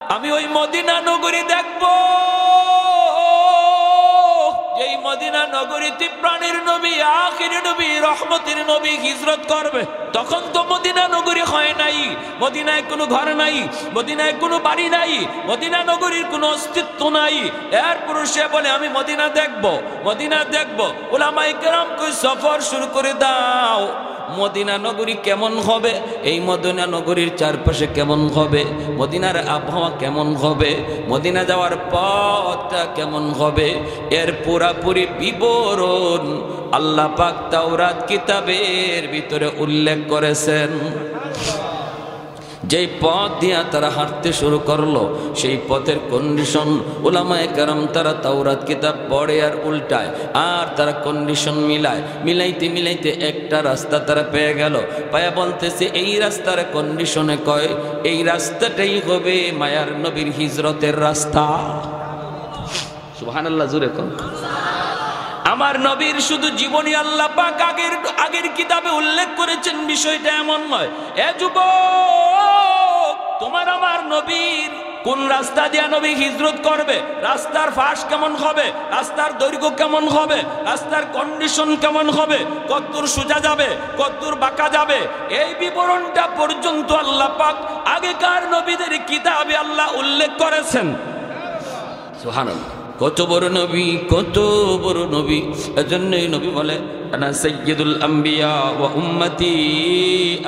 আমি ওই মদিনা নগরী দেখবো, যেই মদিনা নগরীতে প্রাণের নবী, আখিরের নবী, রহমতের নবী হিজরত করবে। তখন তো মদিনা নগরী হয় নাই, মদিনায় কোনো ঘর নাই, মদিনায় কোনো বাড়ি নাই, মদিনা নগরীর কোনো অস্তিত্ব নাই। এরপর সে বলে আমি মদিনা দেখবো, মদিনা দেখবো। উলামায়ে কেরাম কই সফর শুরু করে দাও। মদিনা নগরী কেমন হবে, এই মদিনা নগরীর চারপাশে কেমন হবে, মদিনার আবহাওয়া কেমন হবে, মদিনা যাওয়ার পথটা কেমন হবে, এর পুরাপুরি বিবরণ আল্লাহ পাক তাওরাত কিতাবের ভিতরে উল্লেখ করেছেন। যেই পথ দিয়া তারা হাঁটতে শুরু করলো, সেই পথের কন্ডিশন উলামায়ে কেরাম তারা তাওরাত কিতাব পড়ে আর উল্টায়, আর তারা কন্ডিশন মিলায়, মিলাইতে মিলাইতে একটা রাস্তা তারা পেয়ে গেল। পায়া বলতেছে এই রাস্তার কন্ডিশনে কয় এই রাস্তাটাই হবে মায়ার নবীর হিজরতের রাস্তা। সুবহানাল্লাহ, জোরে কোন। আমার নবীর শুধু জীবনী আল্লাহ পাক আগের কিতাবে উল্লেখ করেছেন, বিষয়টা এমন নয়। এ যুবক, তোমার আমার নবীর কোন রাস্তা দিয়া নবী হিজরত করবে, রাস্তার ফাঁস কেমন হবে, রাস্তার দৈর্ঘ্য কেমন হবে, রাস্তার কন্ডিশন কেমন হবে, কতদূর সোজা যাবে, কতদূর বাঁকা যাবে, এই বিবরণটা পর্যন্ত আল্লাহ পাক আগেকার নবীদের কিতাবে আল্লাহ উল্লেখ করেছেন। সুবহানাল্লাহ, কত বড় নবী, কত বড় নবী। এজন্যই নবী বলে আনা সাইয়্যিদুল আম্বিয়া ওয়া উম্মতি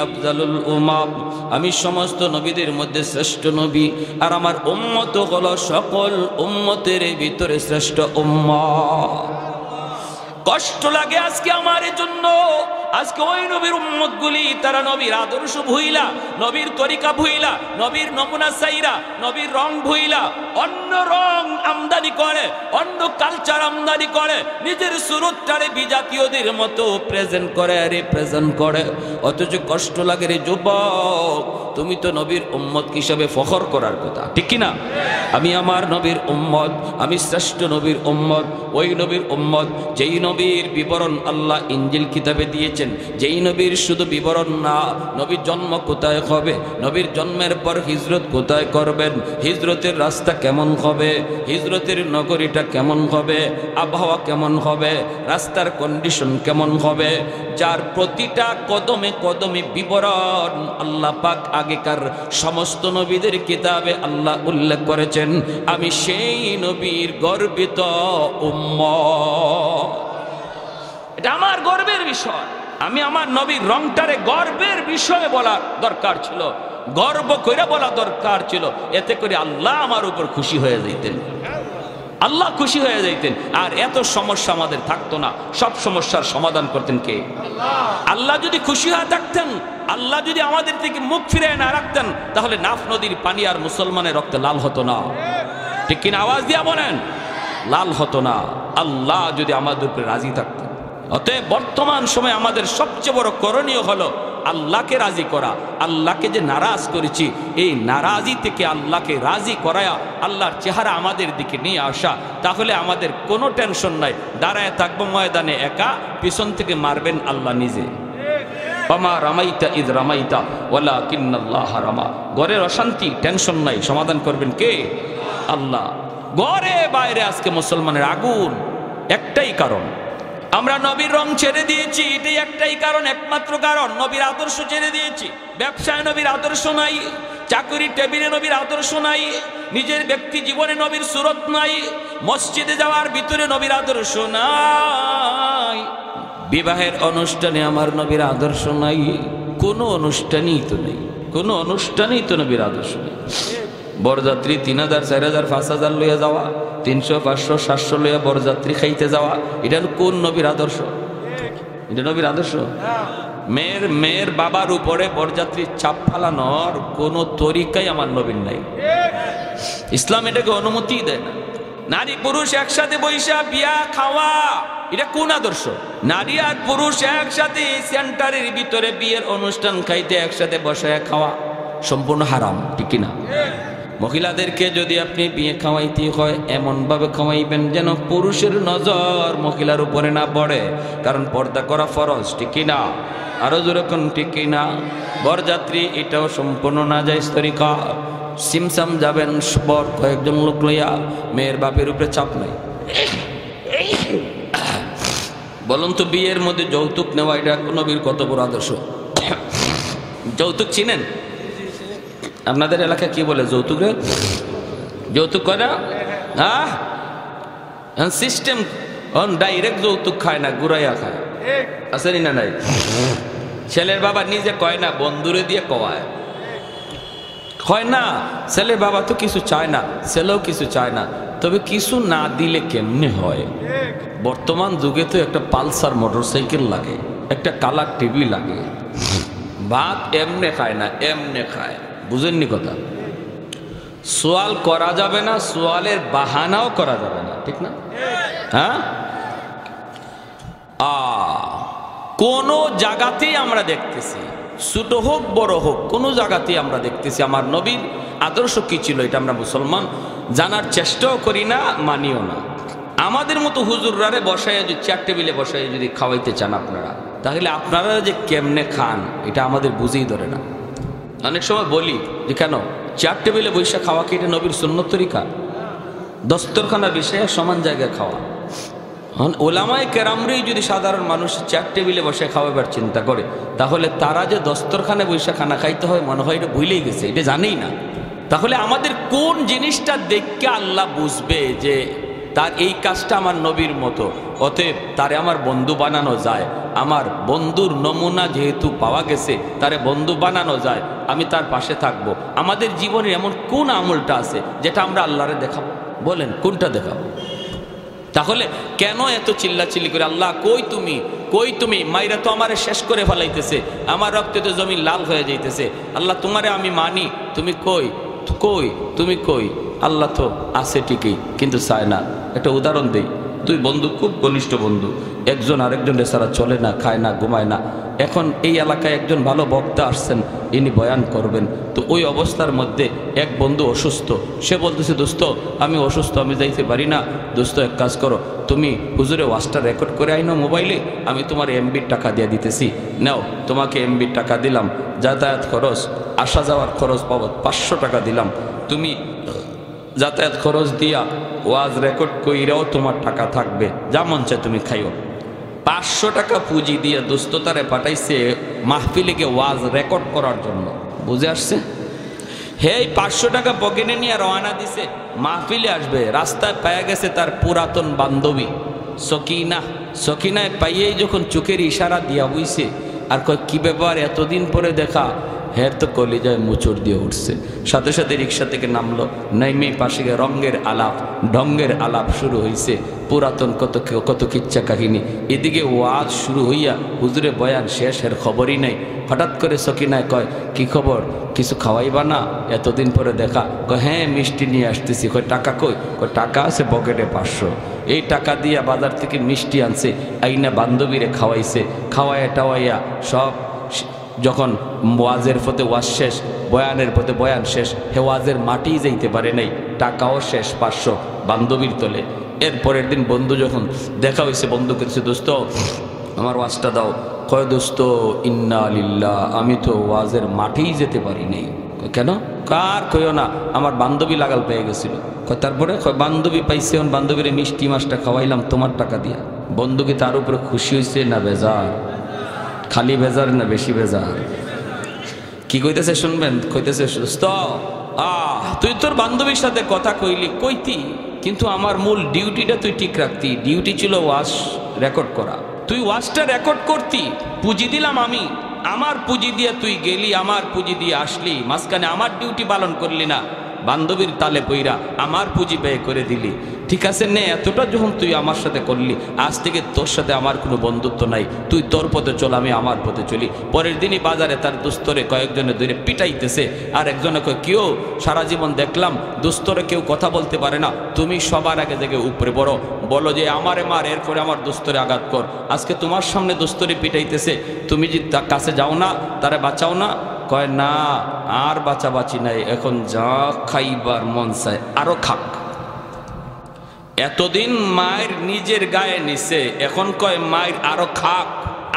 আফজালুল উমাম, আমি সমস্ত নবীদের মধ্যে শ্রেষ্ঠ নবী, আর আমার উম্মত হলো সকল উম্মতের ভিতরে শ্রেষ্ঠ উম্মত। কষ্ট লাগে আজকে আমার জন্য, আজকে ওই নবীর উম্মতগুলি তারা নবীর আদর্শ ভুইলা, নবীর তরিকা ভুইলা, নবীর নমুনা চাইরা, নবীর রং ভুইলা অন্য রং আমদানি করে, অন্য কালচার আমদানি করে, নিজের সুরতটারে বিজাতীয়দের মতো প্রেজেন্ট করে, রিপ্রেজেন্ট করে। অথচ কষ্ট লাগে রে যুবক, তুমি তো নবীর উম্মত হিসাবে ফখর করার কথা, ঠিক কিনা? আমি আমার নবীর উম্মত, আমি শ্রেষ্ঠ নবীর উম্মত, ওই নবীর উম্মত যেই নবীর বিবরণ আল্লাহ ইনজিল কিতাবে দিয়েছেন, যেই নবীর শুধু বিবরণ না, নবীর জন্ম কোথায় হবে, নবীর জন্মের পর হিজরত কোথায় করবেন, হিজরতের রাস্তা কেমন হবে, হিজরতের নগরীটা কেমন হবে, আবহাওয়া কেমন হবে, রাস্তার কন্ডিশন কেমন হবে, যার প্রতিটা কদমে কদমে বিবরণ আল্লাহ পাক আগেকার সমস্ত নবীদের কিতাবে আল্লাহ উল্লেখ করেছেন। আমি সেই নবীর গর্বিত উম্মত, এটা আমার গর্বের বিষয়। আমি আমার নবীর রংটারে গর্বের বিষয়ে বলা দরকার ছিল, গর্ব করে বলা দরকার ছিল, এতে করে আল্লাহ আমার উপর খুশি হয়ে যাইতেন, আল্লাহ খুশি হয়ে যাইতেন, আর এত সমস্যা আমাদের থাকতো না। সব সমস্যার সমাধান করতেন কে? আল্লাহ যদি খুশি হয়ে থাকতেন, আল্লাহ যদি আমাদের থেকে মুখ ফিরে না রাখতেন, তাহলে নাফ নদীর পানি আর মুসলমানের রক্তে লাল হতো না, ঠিক কিনা? আওয়াজ দিয়া বলেন, লাল হতো না, আল্লাহ যদি আমাদের উপরে রাজি থাকতেন। অতএব বর্তমান সময় আমাদের সবচেয়ে বড় করণীয় হলো আল্লাহকে রাজি করা। আল্লাহকে যে নারাজ করেছি, এই নারাজি থেকে আল্লাহকে রাজি করায়া আল্লাহর চেহারা আমাদের দিকে নিয়ে আসা, তাহলে আমাদের কোনো টেনশন নাই। দাঁড়ায় থাকবো ময়দানে একা, পিছন থেকে মারবেন আল্লাহ নিজে। ওমা রামাইতা ইদ রামাইতা ওয়ালাকিন্নাল্লাহ রামা। ঘরের অশান্তি, টেনশন নাই, সমাধান করবেন কে? আল্লাহ। ঘরে বাইরে আজকে মুসলমানের আগুন, একটাই কারণ, আমরা নবীর রং ছেড়ে দিয়েছি। এটাই একটাই কারণ, একমাত্র কারণ, নবীর আদর্শ ছেড়ে দিয়েছি। ব্যবসায় নবীর আদর্শ নাই, চাকরি টেবিলে নবীর আদর্শ নাই, নিজের ব্যক্তি জীবনে নবীর সুরত নাই, মসজিদে যাওয়ার ভিতরে নবীর আদর্শ নাই, বিবাহের অনুষ্ঠানে আমার নবীর আদর্শ নাই, কোনো অনুষ্ঠানই তো নেই, কোনো অনুষ্ঠানেই তো নবীর আদর্শ নেই। বরযাত্রী 3000, 4000, 5000 লইয়া যাওয়া, 300, 500, 700 লইয়া বরযাত্রী খাইতে যাওয়া, এটা কোন নবীর আদর্শ? এটা নবীর আদর্শ? মেয়ের বাবার উপরে বরযাত্রীর চাপ ফালানোর কোন তরিকাই আমার নবীর নাই। ইসলাম এটাকে অনুমতি দেয় না। নারী পুরুষ একসাথে বৈশা বিয়া খাওয়া, এটা কোন আদর্শ? নারী আর পুরুষ একসাথে সেন্টারের ভিতরে বিয়ের অনুষ্ঠান খাইতে একসাথে বসায় খাওয়া সম্পূর্ণ হারাম, ঠিক কিনা? মহিলাদেরকে যদি আপনি বিয়ে খাওয়াইতে হয়, এমনভাবে খাওয়াইবেন যেন পুরুষের নজর মহিলার উপরে না পড়ে, কারণ পর্দা করা ফরজ, ঠিক কিনা? আরো যেরকম ঠিক কিনা? বরযাত্রী এটাও সম্পূর্ণ নাজায়েজ তরিকা। সিমসাম যাবেন বর কয়েকজন লোক লইয়া, মেয়ের বাপের উপরে চাপ নাই। বলুন তো বিয়ের মধ্যে যৌতুক নেওয়া এটা নবীর কত বড় আদর্শ। যৌতুক চিনেন? আপনাদের এলাকায় কি বলে যৌতুক রে? যৌতুক করে না? হ্যাঁ, সিস্টেম ডাইরেক্ট যৌতুক খায় না, ঘুরাইয়া খায়। আছে না? নাই। ছেলের বাবা নিজে কয় না, বন্ধুরে দিয়ে কয়। হয় না, ছেলের বাবা তো কিছু চায় না, ছেলেও কিছু চায় না, তবে কিছু না দিলে কেমনে হয়? বর্তমান যুগে তো একটা পালসার মোটরসাইকেল লাগে, একটা কালার টিভি লাগে। ভাত এমনে খায় না, এমনে খায়। বুঝেননি কথা? সোয়াল করা যাবে না, সোয়ালের বাহানাও করা যাবে না, ঠিক না? হ্যাঁ, কোন জায়গাতেই আমরা দেখতেছি, ছোট হোক বড় হোক, কোন জায়গাতেই আমরা দেখতেছি আমার নবীর আদর্শ কি ছিল, এটা আমরা মুসলমান জানার চেষ্টাও করি না, মানিও না। আমাদের মতো হুজুররারে বসায়, যদি চেয়ার টেবিলে বসায় যদি খাওয়াইতে চান আপনারা, তাহলে আপনারা যে কেমনে খান এটা আমাদের বুঝেই ধরে না। অনেক সময় বলি যে কেন চেয়ার টেবিলে বৈশা খাওয়া কি এটা নবীর সুন্নত তরিকা? দস্তরখানা বিষয়ে সমান জায়গায় খাওয়া। ওলামায়ে কেরামরাই যদি সাধারণ মানুষ চেয়ার টেবিলে বসে খাওয়াবার চিন্তা করে, তাহলে তারা যে দস্তরখানে বৈশা খানা খাইতে হয় মনে হয় এটা ভুলেই গেছে, এটা জানেই না। তাহলে আমাদের কোন জিনিসটা দেখে আল্লাহ বুঝবে যে তার এই কাজটা আমার নবীর মতো, অতএব তারে আমার বন্ধু বানানো যায়। আমার বন্ধুর নমুনা যেহেতু পাওয়া গেছে, তারে বন্ধু বানানো যায়, আমি তার পাশে থাকবো। আমাদের জীবনে এমন কোন আমলটা আছে যেটা আমরা আল্লাহরে দেখাবো? বলেন কোনটা দেখাবো? তাহলে কেন এত চিল্লাচিল্লি করে আল্লাহ কই তুমি, কই তুমি? মাইরা তো আমারে শেষ করে ফেলাইতেছে, আমার রক্তে তো জমি লাল হয়ে যাইতেছে। আল্লাহ তোমারে আমি মানি, তুমি কই, কই তুমি কই? আল্লাহ তো আছে ঠিকই, কিন্তু চায় না। একটা উদাহরণ দেই, দুই বন্ধু, খুব ঘনিষ্ঠ বন্ধু, একজন আরেকজনের ছাড়া চলে না, খায় না, ঘুমায় না। এখন এই এলাকায় একজন ভালো বক্তা আসছেন, ইনি বয়ান করবেন। তো ওই অবস্থার মধ্যে এক বন্ধু অসুস্থ, সে বলতেছে দোস্ত আমি অসুস্থ, আমি যাইতে পারি না। দোস্ত এক কাজ করো, তুমি হুজুরে ওয়াজটা রেকর্ড করে আইনো মোবাইলে, আমি তোমার এমবির টাকা দিয়ে দিতেছি, নাও তোমাকে এমবির টাকা দিলাম, যাতায়াত খরচ, আসা যাওয়ার খরচ বাবদ 500 টাকা দিলাম, তুমি যাতায়াত খরচ দিয়া ওয়াজ রেকর্ড কইরাও তোমার টাকা থাকবে, যা মন চায় তুমি খাইও। 500 টাকা পুঁজি দিয়ে দোস্ততারে পাঠাইছে মাহফিলে গিয়ে ওয়াজ রেকর্ড করার জন্য। বুঝে আসছে? হে 500 টাকা পকেটে নিয়ে রওনা দিছে, মাহফিলে আসবে। রাস্তায় পাওয়া গেছে তার পুরাতন বান্ধবী সকিনা। সকিনায় পাইয়েই যখন চোখের ইশারা দিয়া বুঝছে, আর কয় কি ব্যাপার এতদিন পরে দেখা? হের তো কলিজায় মুচড় দিয়ে উঠছে। সাথে সাথে রিক্সা থেকে নামলো, নাইমে পাশে গিয়ে রঙ্গের আলাপ ঢঙ্গের আলাপ শুরু হয়েছে, পুরাতন কত কিচ্ছা কাহিনী। এদিকে ওয়াজ শুরু হইয়া হুজুরে বয়ান শেষ, এর খবরই নাই। হঠাৎ করে সকিনায় কয় কি খবর, কিছু খাওয়াইবা না? এতদিন পরে দেখা। কয় হ্যাঁ মিষ্টি নিয়ে আসতেছি। কয় টাকা কই? কয় টাকা আছে পকেটে 500। এই টাকা দিয়া বাজার থেকে মিষ্টি আনছে, আইনা বান্ধবীরে খাওয়াইছে, খাওয়াইয়া টাওয়াইয়া সব। যখন ওয়াজের পথে ওয়াজ শেষ, বয়ানের পথে বয়ান শেষ, হে ওয়াজের মাটিই যাইতে পারে নাই, টাকাও শেষ 500 বান্ধবীর তোলে। এরপরের দিন বন্ধু যখন দেখা হয়েছে, বন্ধু কেছে দোস্ত আমার ওয়াজটা দাও। কয় দোস্ত ইন্না লিল্লাহ, আমি তো ওয়াজের মাঠেই যেতে পারি নাই। কেন? কার কইও না, আমার বান্ধবী লাগাল পেয়ে গেছিল। কয় তারপরে? কয় বান্ধবী পাইছে, বান্ধবীরে মিষ্টি মাছটা খাওয়াইলাম তোমার টাকা দিয়া। বন্ধু কি তার উপরে খুশি হয়েছে না বেজার? খালি বেজার না বেশি বেজার? কি কইতেছে শুনবেন? কইতেছে দোস্ত তুই তোর বান্ধবীর সাথে কথা কইলি, কইতি, কিন্তু আমার মূল ডিউটিটা তুই ঠিক রাখতি। ডিউটি ছিল ওয়াজ রেকর্ড করা। তুই ওয়াজটা রেকর্ড করতি, পুঁজি দিলাম আমি, আমার পুঁজি দিয়ে তুই গেলি, আমার পুঁজি দিয়ে আসলি, মাঝখানে আমার ডিউটি পালন করলি না, বান্ধবীর তালে পইরা আমার পুঁজি ব্যয় করে দিলি। ঠিক আছে নে, এতটা যখন তুই আমার সাথে করলি, আজ থেকে তোর সাথে আমার কোনো বন্ধুত্ব নাই, তুই তোর পথে চল, আমি আমার পথে চলি। পরের দিনই বাজারে তার দুস্তরে কয়েকজনে ধরে পিটাইতেছে, আর একজনে কয় কেউ সারা জীবন দেখলাম দুস্তরে কেউ কথা বলতে পারে না, তুমি সবার আগে থেকে উপরে বড়, বলো যে আমারে মার, এরপরে আমার দুস্তরে আঘাত কর। আজকে তোমার সামনে দুস্তরে পিটাইতেছে, তুমি যে তার কাছে যাও না, তারা বাঁচাও না? কয় না, আর বাঁচাবাঁচি নাই, এখন যা খাইবার মন চায় আরো খাক। এতদিন মায়ের নিজের গায়ে নিছে, এখন কয় মায়ের আরো খাক,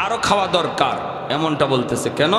আরো খাওয়া দরকার। এমনটা বলতেছে কেন?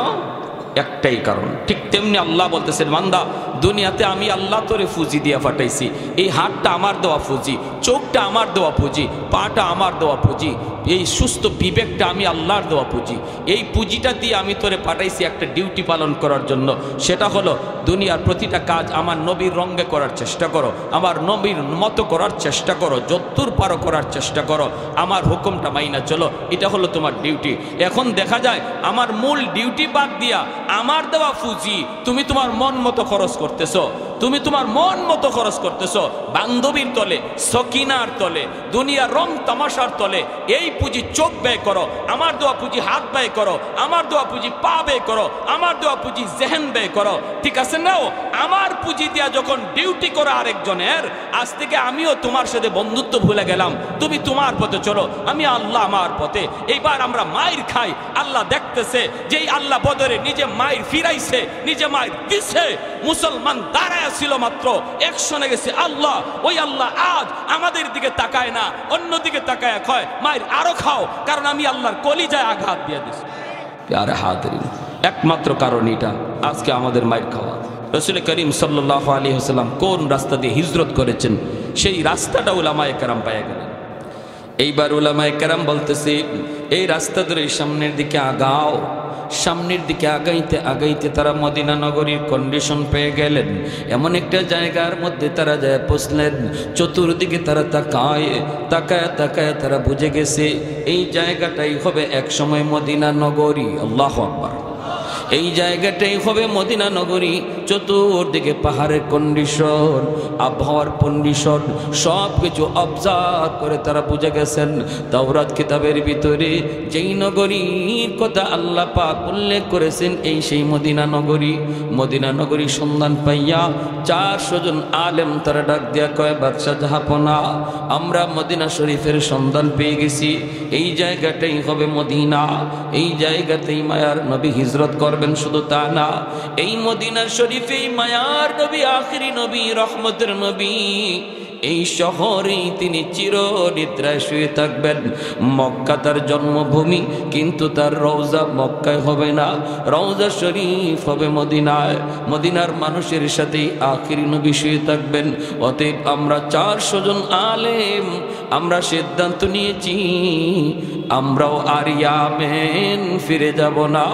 একটাই কারণ। ঠিক তেমনি আল্লাহ বলতেছেন বান্দা দুনিয়াতে আমি আল্লাহ তোরে ফুজি দিয়া ফাটাইছি, এই হাতটা আমার দেওয়া ফুজি, চোখটা আমার দেওয়া পুঁজি, পাটা আমার দেওয়া পুঁজি, এই সুস্থ বিবেকটা আমি আল্লাহর দেওয়া পুঁজি। এই পুঁজিটা দিয়ে আমি তোরে পাঠাইছি একটা ডিউটি পালন করার জন্য, সেটা হলো দুনিয়ার প্রতিটা কাজ আমার নবীর রঙে করার চেষ্টা করো, আমার নবীর মতো করার চেষ্টা করো, যদ্দূর পারো করার চেষ্টা করো, আমার হুকুমটা মাইনা চলো, এটা হলো তোমার ডিউটি। এখন দেখা যায় আমার মূল ডিউটি বাদ দিয়া আমার দেওয়া পুঁজি তুমি তোমার মন মতো খরচ করতেছো, তুমি তোমার মন মতো খরচ করতেছো, বান্ধবীর তলে, সকিনার তলে, দুনিয়ার রং তামাশার তলে। এই পুঁজি চোখ ব্যয় করো, আমার দেওয়া পুঁজি হাত ব্যয় করো, আমার দেওয়া পুঁজি পা ব্যয় করো, আমার দেওয়া পুঁজি জেহেন ব্যয় করো, ঠিক আছে নাও? আমার পুঁজি দিয়া যখন ডিউটি করো আরেকজনের, আজ থেকে আমিও তোমার সাথে বন্ধুত্ব ভুলে গেলাম, তুমি তোমার পথে চলো, আমি আল্লাহ আমার পথে। এইবার আমরা মায়ের খাই, আল্লাহ দেখতেছে যে আল্লাহ বদরে নিজে মায়ের ফিরাইছে, নিজে মায়ের দিছে, মুসলমান দাঁড়ায় ছিল মাত্র, একশনে গেছে আল্লাহ। ওই আল্লাহ আজ আমাদের দিকে তাকায় না, অন্যদিকে তাকায় কয় মায়ের আরো খাও, কারণ আমি আল্লাহর কলিজায় আঘাত দিয়ে দিছি। প্যারে হাজরিন, একমাত্র কারণ এটা আজকে আমাদের মায়ের খাওয়া। রাসূল করিম সাল্লাল্লাহু আলাইহি ওয়াসাল্লাম কোন রাস্তা দিয়ে হিজরত করেছেন, সেই রাস্তাটা উলামায়ে কেরাম পেয়ে গেলেন। এইবার উলামায়ে কেরাম বলতেছে এই রাস্তা ধরে সামনের দিকে আগাও। সামনের দিকে আগাইতে আগাইতে তারা মদিনা নগরীর কন্ডিশন পেয়ে গেলেন। এমন একটা জায়গার মধ্যে তারা যায় পৌঁছলেন, চতুর্দিকে তারা তাকায় তাকায় তাকায় তারা বুঝে গেছে এই জায়গাটাই হবে একসময় মদিনা নগরী। আল্লাহু আকবার। এই জায়গাটাই হবে মদিনা নগরী। চতুর্দিকে পাহাড়ের কন্ডিশন, আবহাওয়ার কন্ডিশন সব কিছু অবজার্ভ করে তারা বুঝে গেছেন তাওরাত কিতাবের ভিতরে যেই নগরীর কথা আল্লাহ পাক উল্লেখ করেছেন এই সেই মদিনা নগরী। মদিনা নগরী সন্ধান পাইয়া 400 জন আলেম তারা ডাক দিয়া কয় বাদশাহ জাহাপনা, আমরা মদিনা শরীফের সন্ধান পেয়ে গেছি, এই জায়গাটাই হবে মদিনা, এই জায়গাতেই মায়ার নবী হিজরত করবেন। শুধু তা না, এই মদিনা শরীফে মায়ার নবী, আখিরি নবী, রহমতের নবী, এই শহরেই তিনি চিরনিদ্রায় শুয়ে থাকবেন। মক্কা তার জন্মভূমি, কিন্তু তার রওজা মক্কায় হবে না, রওজা শরীফ হবে মদিনায়। মদিনার মানুষের সাথেই আখিরি নবী শুয়ে থাকবেন। অতএব আমরা 400 জন আলেম আমরা সিদ্ধান্ত নিয়েছি আমরাও আর ইয়ামেন ফিরে যাব না।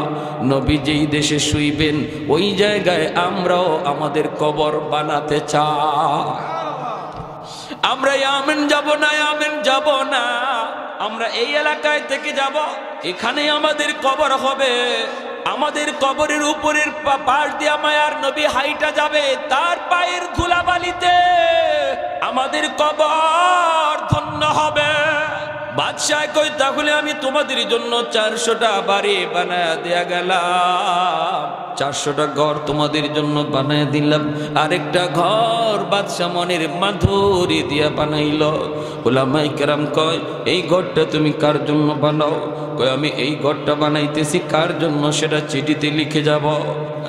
নবী যেই দেশে শুইবেন ওই জায়গায় আমরাও আমাদের কবর বানাতে চাই। আমরা ইয়ামেন যাব না, ইয়ামেন যাব না, আমরা এই এলাকায় থেকে যাব, এখানেই আমাদের কবর হবে। আমাদের কবরের উপরের পাশ দিয়ে মায়ার নবী হাইটা যাবে, তার পায়ের ধুলাবালিতে আমাদের কবর ধন্য হবে। বাদশাহ কই তাহলে আমি তোমাদের জন্য 400টা বাড়ি বানায় দেয়া গেলাম, 400টা ঘর তোমাদের জন্য বানায় দিলাম। আরেকটা ঘর বাদশাহ মনের মাধুরী দিয়া বানাইল। উলামায়ে কেরাম কয় এই ঘরটা তুমি কার জন্য বানাও? কয় আমি এই ঘরটা বানাইতেছি কার জন্য সেটা চিঠিতে লিখে যাব।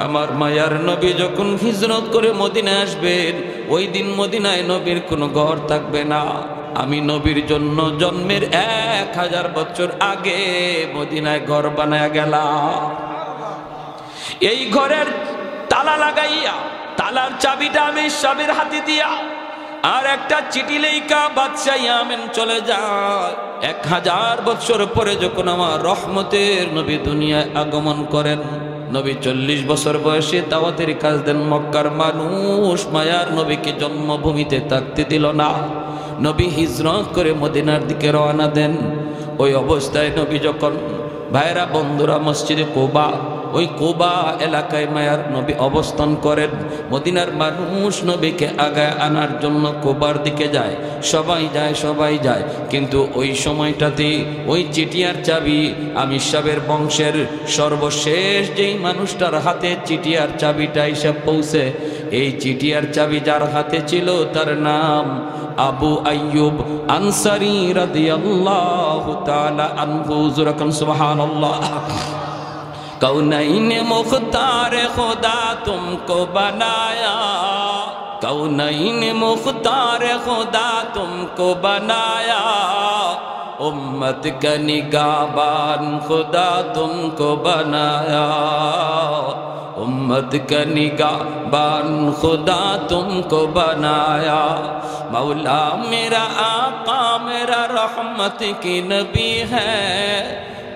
আমার মায়ার নবী যখন হিজরত করে মদিনায় আসবেন, ওই দিন মদিনায় নবীর কোনো ঘর থাকবে না। আমি নবীর জন্য জন্মের 1000 বছর আগে মদিনায় ঘর বানায়া গেলাম। এই ঘরের তালা লাগাইয়া, তালার চাবিটা আমি সবের হাতে দিয়া, আর একটা চিঠি লেখা বাদশাহ ইয়ামেন চলে যায়। 1000 বছর পরে যখন আমার রহমতের নবী দুনিয়ায় আগমন করেন, নবী 40 বছর বয়সে দাওয়াতের কাজ দেন। মক্কার মানুষ মায়ার নবীকে জন্মভূমিতে থাকতে দিল না। নবী হিজরত করে মদিনার দিকে রওনা দেন। ওই অবস্থায় নবী যখন, ভাইরা বন্ধুরা, মসজিদে কুবা, ওই কুবা এলাকায় মায়ার নবী অবস্থান করেন। মদিনার মানুষ নবীকে আগায় আনার জন্য কুবার দিকে যায়, সবাই যায় সবাই যায়। কিন্তু ওই সময়টাতে ওই চিঠিয়ার চাবি আমির সাহেবের বংশের সর্বশেষ যেই মানুষটার হাতে চিঠিয়ার চাবিটা এসে পৌঁছে, এই চিঠিয়ার চাবি যার হাতে ছিল তার নাম আবু আইয়ুব আনসারী রাদিয়াল্লাহু তাআলা আনহু। যুরাকান সুবহানাল্লাহ। कौनैन मुख्तार खुदा तुमको बनाया, कौनैन मुख्तार खुदा तुमको बनाया, उम्मत का निगाहबान खुदा तुमको बनाया, उम्मत का निगाहबान खुदा तुमको बनाया। मौला मेरा आका मेरा रहमत की नबी है,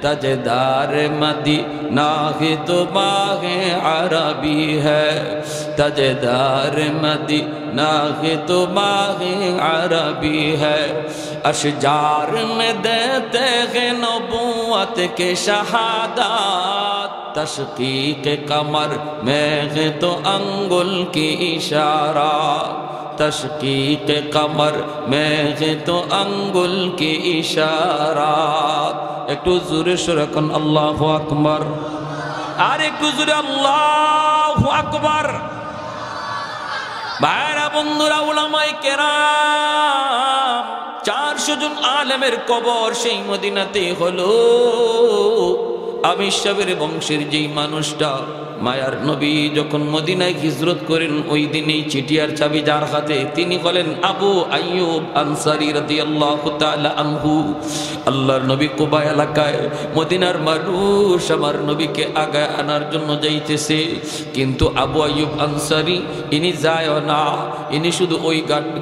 तजदार मदीना ही तो बाग़े अरबी है, तजदार मदीना ही तो बाग़े अरबी है। अशजार में देते हैं नबूवत के शहादात, तशकीक कमर में है तो अंगुल की इशारा, तशकीक कमर में है तो अंगुल की इशारा। একটু জোরে সরে কোন আল্লাহু আকবার, আর একটু জোরে আল্লাহু আকবার। ভাইরা বন্ধুরা, উলামায়ে কেরাম 400 জন আলেমের কবর সেই মদিনাতে হলো। আমির সাহেবের বংশের যেই মানুষটা মায়ার নবী যখন মদিনায় হিজরত করেন, ওই দিনেই চিঠিয়ার চাবি যার হাতে তিনি হলেন আবু আইয়ুব আনসারী রাদিয়াল্লাহু তাআলা আনহু। আল্লাহর নবী কুবা এলাকায়, মদিনার মানুষ আমার নবীকে আগায় আনার জন্য যাইতেছে, কিন্তু আবু আইয়ুব আনসারী ইনি যায় না, ইনি শুধু ওই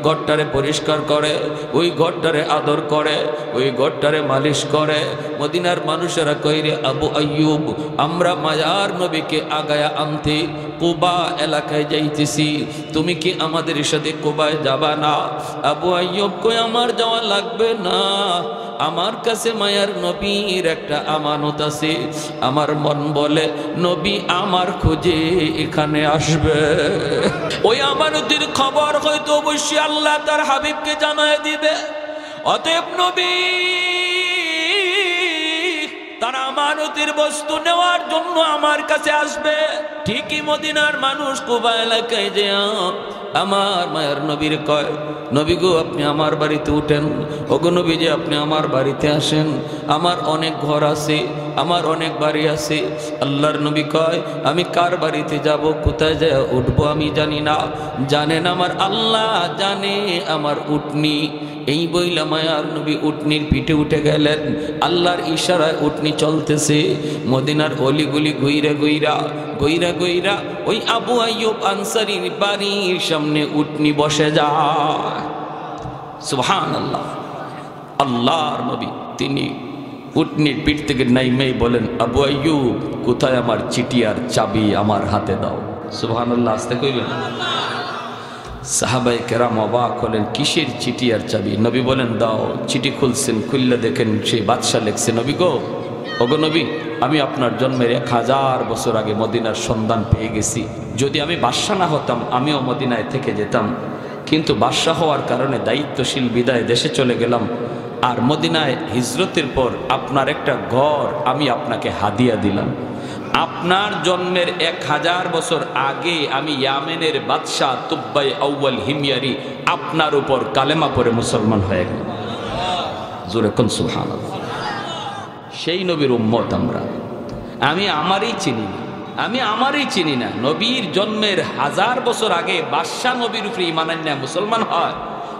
ঘরটারে পরিষ্কার করে, ওই ঘরটারে আদর করে, ওই ঘরটারে মালিশ করে। মদিনার মানুষেরা কইরে আবু আইয়ুব, আমরা মায়ার নবীকে আগায়া আনতে কুবা এলাকায় যাইতেছি, তুমি কি আমাদের সাথে কুবায় যাবা না? আবু আইয়ুব কই, আমার যাওয়া লাগবে না, আমার কাছে মায়ার নবীর একটা আমানত আছে। আমার মন বলে নবী আমার খোঁজে এখানে আসবে, ওই আমানতের খবর হয়তো অবশ্যই আল্লাহ তার হাবিবকে জানায় দিবে। অতএব নবী তার আমানতের বস্তু নেওয়ার জন্য আমার কাছে আসবে। ঠিকই মদিনার মানুষ কুবা এলাকায় যে আমার মায়ের নবীর কয়, নবী গো আপনি আমার বাড়িতে উঠেন, ওগো নবী যে আপনি আমার বাড়িতে আসেন, আমার অনেক ঘর আছে, আমার অনেক বাড়ি আছে। আল্লাহর নবী কয়, আমি কার বাড়িতে যাব, কোথায় যায় উঠবো আমি জানি না, জানেন আমার আল্লাহ জানে আমার উটনি। এই বইলা মায়ার নবী উটনির পিঠে উঠে গেলেন, আল্লাহর ইশারায় উটনি চলতেছে। মদিনার অলিগুলি গইরা গইরা গইরা গইরা ওই আবু আইয়ুব আনসারীর বাড়ির সামনে উটনি বসে যায়। সুবহানাল্লাহ। আল্লাহর নবী তিনি উটনির পিঠ থেকে নাইমেই বলেন, আবু আইয়ুব কোথায় আমার চিঠি আর চাবি, আমার হাতে দাও। সুবহানাল্লাহ, আস্তে কইবেন। সাহাবায়ে কেরাম অবাক হলেন, কিসের চিঠি আর চাবি? নবী বলেন দাও। চিঠি খুলছেন, খুললে দেখেন সেই বাদশা লিখছে, নবী গো, ওগো নবী, আমি আপনার জন্মের 1000 বছর আগে মদিনার সন্ধান পেয়ে গেছি। যদি আমি বাদশা না হতাম আমিও মদিনায় থেকে যেতাম, কিন্তু বাদশা হওয়ার কারণে দায়িত্বশীল বিদায় দেশে চলে গেলাম। আর মদিনায় হিজরতের পর আপনার একটা ঘর আমি আপনাকে হাদিয়া দিলাম। আপনার জন্মের 1000 বছর আগে আমি ইয়ামেনের বাদশাহ তুব্বাই আউয়াল হিময়ারি আপনার উপর কালেমা পড়ে মুসলমান হয়ে গেল। জোরে কোন সুবহানাল্লাহ। সেই নবীর উম্মত আমরা। আমি আমারই চিনি না, আমি আমারই চিনি না। নবীর জন্মের 1000 বছর আগে বাদশাহ নবীর উপরে ঈমান আনয়া মুসলমান হয়,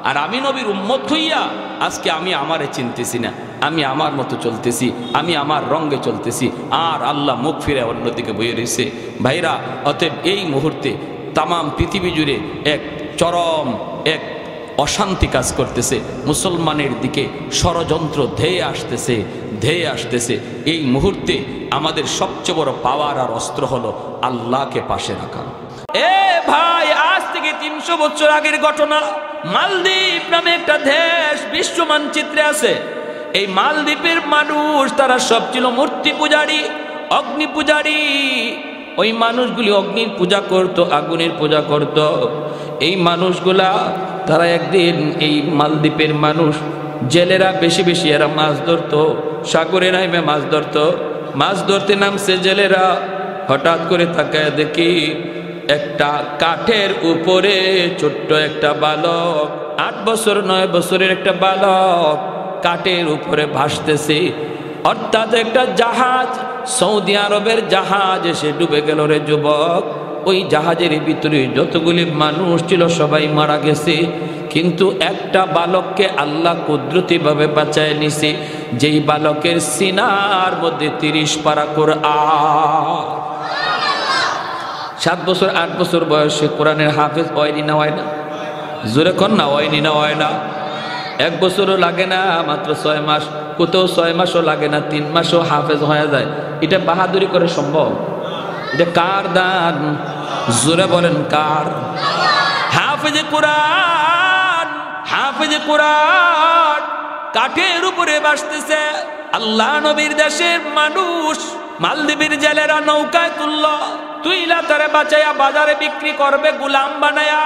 আর আমি নবীর উম্মত হইয়া আজকে আমি আমারে চিনতেছি না, আমি আমার মতো চলতেছি, আমি আমার রঙে চলতেছি, আর আল্লাহ মুখ ফিরে অন্যদিকে বয়ে রয়েছে। ভাইরা, অতএব এই মুহূর্তে তামাম পৃথিবী জুড়ে এক চরম এক অশান্তি কাজ করতেছে, মুসলমানের দিকে ষড়যন্ত্র ধেয়ে আসতেছে ধেয়ে আসতেছে। এই মুহূর্তে আমাদের সবচেয়ে বড় পাওয়ার আর অস্ত্র হলো আল্লাহকে পাশে রাখা। এ ভাই, আজ থেকে 300 বছর আগের ঘটনা। মালদ্বীপ নামে একটা দেশ বিশ্ব মানচিত্রে আছে। এই মালদ্বীপের মানুষ তারা সব ছিল মূর্তি পূজারী, অগ্নি পূজারী। ওই মানুষগুলি অগ্নির পূজা করত, আগুনের পূজা করত। এই মানুষগুলা তারা একদিন, এই মালদ্বীপের মানুষ জেলেরা বেশি বেশি এরা মাছ ধরত, সাগরে নামে মাছ ধরত। মাছ ধরতে নামছে জেলেরা, হঠাৎ করে তাকায় দেখি একটা কাঠের উপরে ছোট্ট একটা বালক, 8 বছর 9 বছরের একটা বালক কাঠের উপরে ভাসতেছে। অর্থাৎ একটা জাহাজ, সৌদি আরবের জাহাজ এসে ডুবে গেল রে যুবক। ওই জাহাজের ভিতরে যতগুলি মানুষ ছিল সবাই মারা গেছে, কিন্তু একটা বালককে আল্লাহ কুদরতিভাবে বাঁচায় নিছে, যেই বালকের সিনার মধ্যে 30 পারা কোরআন। 7 বছর 8 বছর বয়সে কোরআনের হাফেজ হয়নি না হয় না? জোরে কর না, হয়নি না হয় না? 1 বছরও লাগে না, মাত্র 6 মাস, কোথাও 6 মাসও লাগে না, 3 মাসও হাফেজ হয়ে যায়। এটা বাহাদুরি করে সম্ভব? এটা কার দান? জোরে বলেন কার? হাফেজে কোরআন, হাফেজে কোরআন কাঠের উপরে বাসতেছে। আল্লাহ নবীর দেশের মানুষ মালদ্বীপের জেলেরা নৌকায় তুলল, তুইলা তারে বাঁচাইয়া বাজারে বিক্রি করবে গোলাম বানায়া।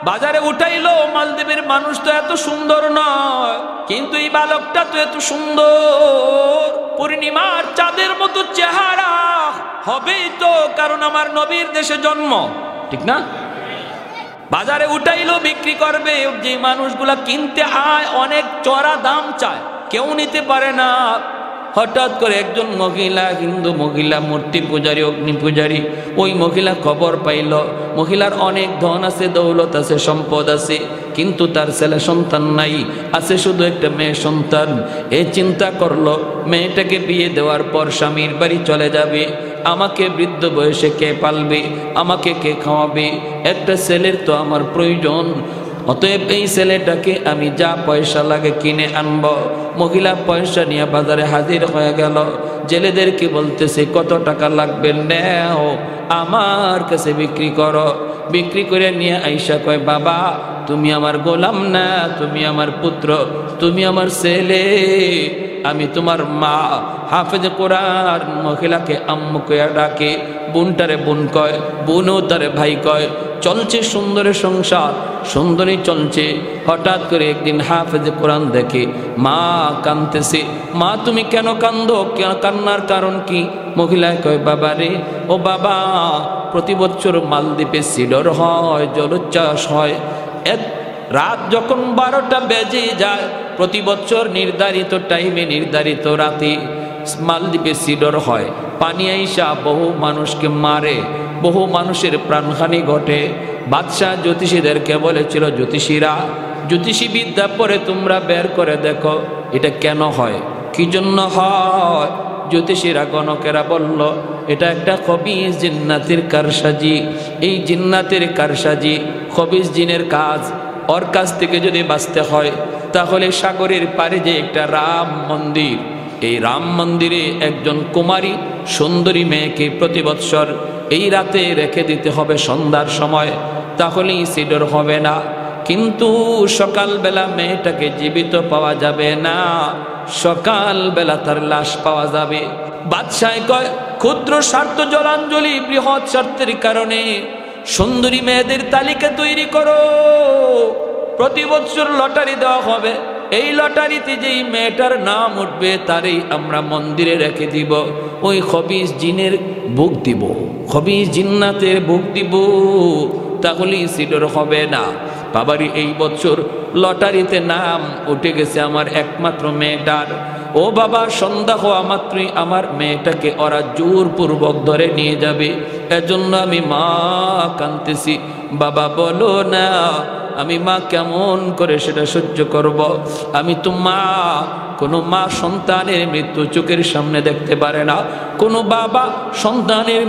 বাজারে উঠাইলো, মালদ্বীপের মানুষ তো এত সুন্দর নয়, কিন্তু এই বালকটা তো এত সুন্দর, পূর্ণিমার চাঁদের মতো চেহারা হবেই তো, কারণ আমার নবীর দেশে জন্ম, ঠিক না? বাজারে উঠাইলো, বিক্রি করবে। যে মানুষগুলা কিনতে আয় অনেক চড়া দাম চায়, কেউ নিতে পারে না। হঠাৎ করে একজন মহিলা, হিন্দু মহিলা, মূর্তি পূজারী, অগ্নি পূজারী, ওই মহিলা খবর পাইল মহিলার অনেক ধন আছে, দৌলত আছে, সম্পদ আছে, কিন্তু তার ছেলে সন্তান নাই, আছে শুধু একটা মেয়ে সন্তান। এই চিন্তা করলো মেয়েটাকে বিয়ে দেওয়ার পর স্বামীর বাড়ি চলে যাবে, আমাকে বৃদ্ধ বয়সে কে পালবে, আমাকে কে খাওয়াবে, একটা ছেলের তো আমার প্রয়োজন। অতএব এই ছেলেটাকে আমি যা পয়সা লাগে কিনে আনব। মহিলা পয়সা নিয়ে বাজারে হাজির হয়ে গেল, জেলেদেরকে বলতেছে কত টাকা লাগবে, নেও আমার কাছে বিক্রি করো। বিক্রি করে নিয়ে আইসা কয়, বাবা তুমি আমার গোলাম না, তুমি আমার পুত্র, তুমি আমার ছেলে, আমি তোমার মা। হাফেজে কোরআন মহিলাকে আম্মু কয়া ডাকে, বোনটারে বোন কয়, বোনও তারে ভাই কয়। চলছে সুন্দরের সংসার, সুন্দরী চলছে। হঠাৎ করে একদিন হাফেজে কোরআন দেখে মা কাঁদতেছে। মা তুমি কেন কান্দো, কান্নার কারণ কি? মহিলা কয়, বাবা রে, ও বাবা, প্রতি বছর মালদ্বীপে সিডর হয়, জলোচ্ছ্বাস হয়। রাত যখন 12টা বেজে যায়, প্রতি বছর নির্ধারিত টাইমে, নির্ধারিত রাতে মালদ্বীপে সিডর হয়। পানি আইসা বহু মানুষকে মারে, বহু মানুষের প্রাণহানি ঘটে। বাদশাহ জ্যোতিষীদেরকে বলেছিল, জ্যোতিষীরা, জ্যোতিষী বিদ্যা পরে তোমরা বের করে দেখো এটা কেন হয়, কি জন্য হয়। জ্যোতিষীরা গণকেরা বলল, এটা একটা খবিস জিন্নাতের কারসাজি। এই জিন্নাতের কারসাজি, খবিস জিনের কাজ। ওর কাছ থেকে যদি বাঁচতে হয় তাহলে সাগরের পারে যে একটা রাম মন্দির, এই রাম মন্দিরে একজন কুমারী সুন্দরী মেয়েকে প্রতি বৎসর এই রাতে রেখে দিতে হবে সন্ধ্যার সময়, তাহলেই সিডর হবে না। কিন্তু সকালবেলা মেয়েটাকে জীবিত পাওয়া যাবে না, সকালবেলা তার লাশ পাওয়া যাবে। বাদশাহ কয়, ক্ষুদ্র স্বার্থ জলাঞ্জলি বৃহৎ স্বার্থের কারণে সুন্দরী মেয়েদের তালিকা তৈরি করো, প্রতি বছর লটারি দেওয়া হবে, এই লটারিতে যেই মেয়েটার নাম উঠবে তারই আমরা মন্দিরে রেখে দিব। ওই খবিস জিনের বুক দিব, খবিস জিন্নাতের বুক দিব, তাহলেই সিডর হবে না। বাবারি এই বছর লটারিতে নাম উঠে গেছে আমার একমাত্র মেয়েটার। ও বাবা, সন্ধ্যা হওয়া মাত্রই আমার মেয়েটাকে ওরা জোরপূর্বক ধরে নিয়ে যাবে। এজন্য আমি মা কাঁদতেছি। বাবা বলো না, আমি মা কেমন করে সেটা সহ্য করব? আমি তো মা। কোনো মা সন্তানের মৃত্যু চোখের সামনে দেখতে পারে না, কোনো বাবা সন্তানের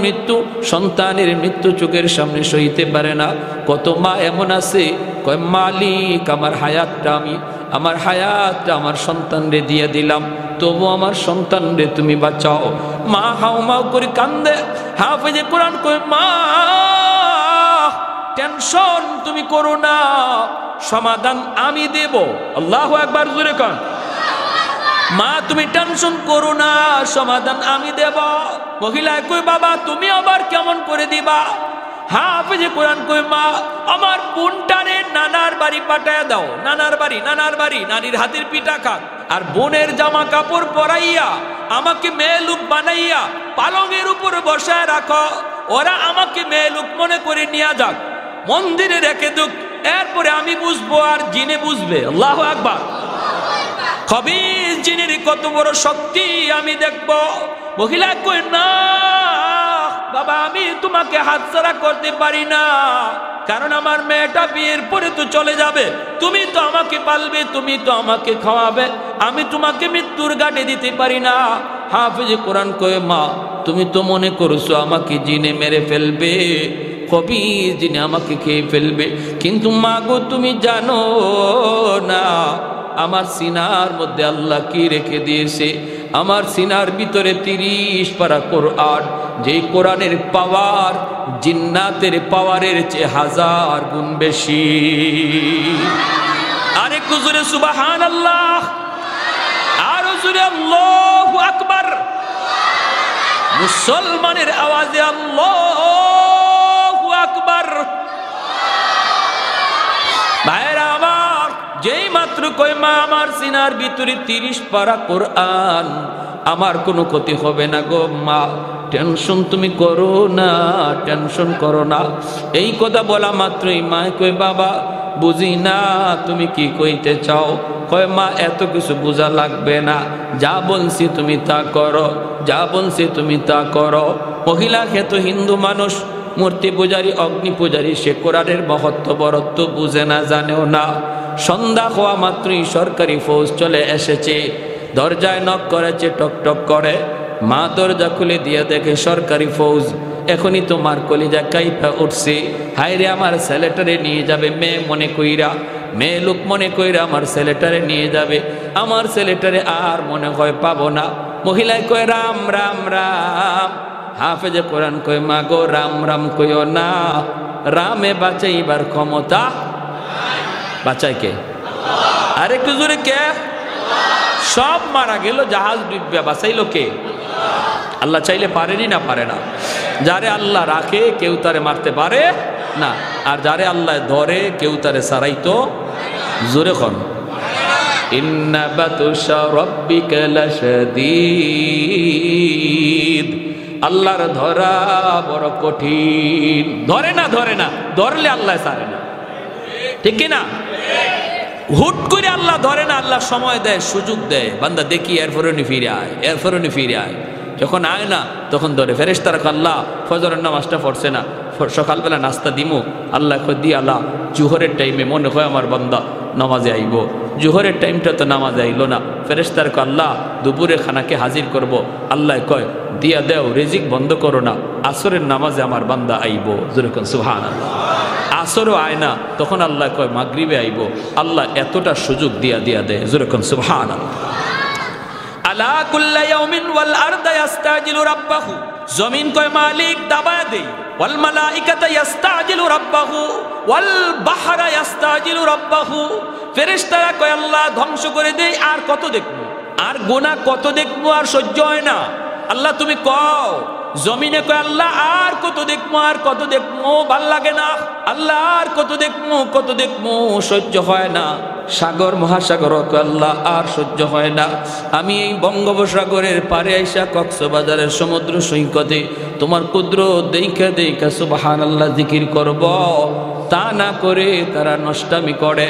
মৃত্যু চোখের সামনে সইতে পারে না। কত মা এমন আছে কয়, মালিক আমার হায়াতটা আমার সন্তানরে দিয়ে দিলাম, তবু আমার সন্তানরে তুমি বাঁচাও। মা হাউমাউ করে কান্দে। হাফেজে কোরআন কয়, মা টেনশন তুমি করো না, সমাধান আমি দেব। আল্লাহু আকবার, জোরে কন। মা তুমি টেনশন করো না, সমাধান আমি দেব। মহিলা কই, বাবা তুমি আবার কেমন করে দিবা? হাফেজে কোরআন কই, মা আমার বোনটারে নানার বাড়ি পাঠায় দাও। নানার বাড়ি, নানির হাতের পিঠা খাক, আর বোনের জামা কাপড় পরাইয়া আমাকে মেয়ে লোক বানাইয়া পালঙের উপর বসায় রাখো। ওরা আমাকে মেয়ে লোক মনে করে নিয়ে যাক, মন্দিরে রেখে দুক, এরপরে আমি বুঝবো আর জিনে বুঝবে। আল্লাহু আকবার। খবিস জিনের কত বড় শক্তি আমি দেখব। মহিলা কই, না বাবা, আমি তোমাকে হাতছাড়া করতে পারি না, কারণ আমার মেয়েটা বিয়ের পরে তো চলে যাবে, তুমি তো আমাকে পালবে, তুমি তো আমাকে খাওয়াবে, আমি তোমাকে মৃত্যুর ঘাটে দিতে পারি না। হাফেজে কোরআন কয়, মা তুমি তো মনে করছো আমাকে জিনে মেরে ফেলবে, কবিজ যিনি আমাকে খেয়ে ফেলবে। কিন্তু মা গো তুমি জানো না আমার সিনার মধ্যে আল্লাহ কি রেখে দিয়েছে। আমার সিনার ভিতরে 30 পারা কোরআন, যেই কোরআনের পাওয়ার জিন্নাতের পাওয়ারের চেয়ে 1000 গুণ বেশি। আরেক জোরে সুবহানাল্লাহ, আরো জোরে আল্লাহু আকবার। মুসলমানের আওয়াজে আল্লাহু আকবার। ভাইরা আমার, যেই মাত্র কয় মা আমার সিনার ভিতরে 30 পারা কোরআন, আমার কোনো ক্ষতি হবে না গো মা, টেনশন তুমি করো না, টেনশন করো না। এই কথা বলা মাত্রই মা কয় বাবা বুঝি না তুমি কি কইতে চাও। কয় মা এত কিছু বোঝা লাগবে না, যা বলছি তুমি তা করো, যা বলছি তুমি তা করো। মহিলা খেত হিন্দু মানুষ, মূর্তি পূজারী, অগ্নি পূজারী, সে কোরআনের মহত্ব বরত্ব বুঝে না, জানেও না। সন্ধ্যা হওয়া মাত্রই সরকারি ফৌজ চলে এসেছে, দরজায় নক করেছে, টক টক করে। মা দরজা খুলে দিয়ে দেখে সরকারি ফৌজ। এখনই তোমার কলিজা কাইফা উঠছে, হায়রে আমার ছেলেটারে নিয়ে যাবে মেয়ে মনে কইরা, মেয়ে লোক মনে কইরা আমার ছেলেটারে নিয়ে যাবে। আমার ছেলেটারে আর মনে হয় পাবো না। মহিলায় কয় রাম রাম রাম। হাফেজে কোরআন কয় মা গো রাম রাম কইও না, রামে বাঁচাইবার ক্ষমতা বাঁচায় কে? আরেকটু জোরে কে? সব মারা গেল, জাহাজ ডুববে, বাঁচাইলো কে? আল্লাহ চাইলে পারেনি না পারে না। যারে আল্লাহ রাখে কেউ তারে মারতে পারে না, আর যারে আল্লাহ ধরে কেউ তারে সারাইতো। জোরে খন ইন্না বাতুশা রাব্বিকা লাশাদীদ। আল্লাহর ধরা বড় কঠিন। ধরে না, ধরে না, ধরলে আল্লাহ ছাড়ে না, ঠিক কি না? হুট করে আল্লাহ ধরে না, আল্লাহ সময় দেয়, সুযোগ দেয়, বান্দা দেখি এরপরে নি ফিরে আয়, এরপরে নি ফিরে আয়। যখন আয় না তখন ধরে। ফেরেশতারা আল্লাহ ফজরের নামাজটা পড়ছে না, সকালবেলা নাস্তা দিমু, আল্লাহ দি আল্লাহ জুহরের টাইমে মনে হয় আমার বান্দা নামাজে আইব, জুহরের টাইমটা তো নামাজে আইলো না। ফেরেশতার আল্লাহ দুপুরে খানাকে হাজির করব। আল্লাহ কয় দিয়া দেও, রিজিক বন্ধ করো না, আসরের নামাজে আমার বান্দা আইব। যেরকম সুবহানাল্লাহ। আসরও আয় না, তখন আল্লাহ কয় মাগরিবে আইব। আল্লাহ এতটা সুযোগ দিয়া দেয়। যেরকম সুবহানাল্লাহ। আলা কুল্লা ইয়াউমিন ওয়াল আরদা ইস্তাজিলু রাব্বাহু। জমিন কয় মালিক দাবায় দেই। ওয়াল মালাইকাতু ইস্তাজিলু রাব্বাহু ওয়াল বাহরা ইস্তাজিলু রাব্বাহু। ফেরেশতারা কয় আল্লাহ ধ্বংস করে দেই, আর কত দেখবো, আর গুনাহ কত দেখবো, আর সহ্য হয় না। আল্লাহ তুমি কও। জমিনে কয় আল্লাহ আর কত দেখবো, আর কত দেখবো, ভাল লাগে না। আল্লাহ আর কত দেখবো, সহ্য হয় না। সাগর মহাসাগর কয় আল্লাহ আর সহ্য হয় না। আমি এই বঙ্গোপসাগরের পারে আইসা কক্সবাজারের সমুদ্র সৈকতে তোমার কুদরত দেইখা সুবহানাল্লাহ জিকির করব। তা না করে তারা নষ্টামি করে,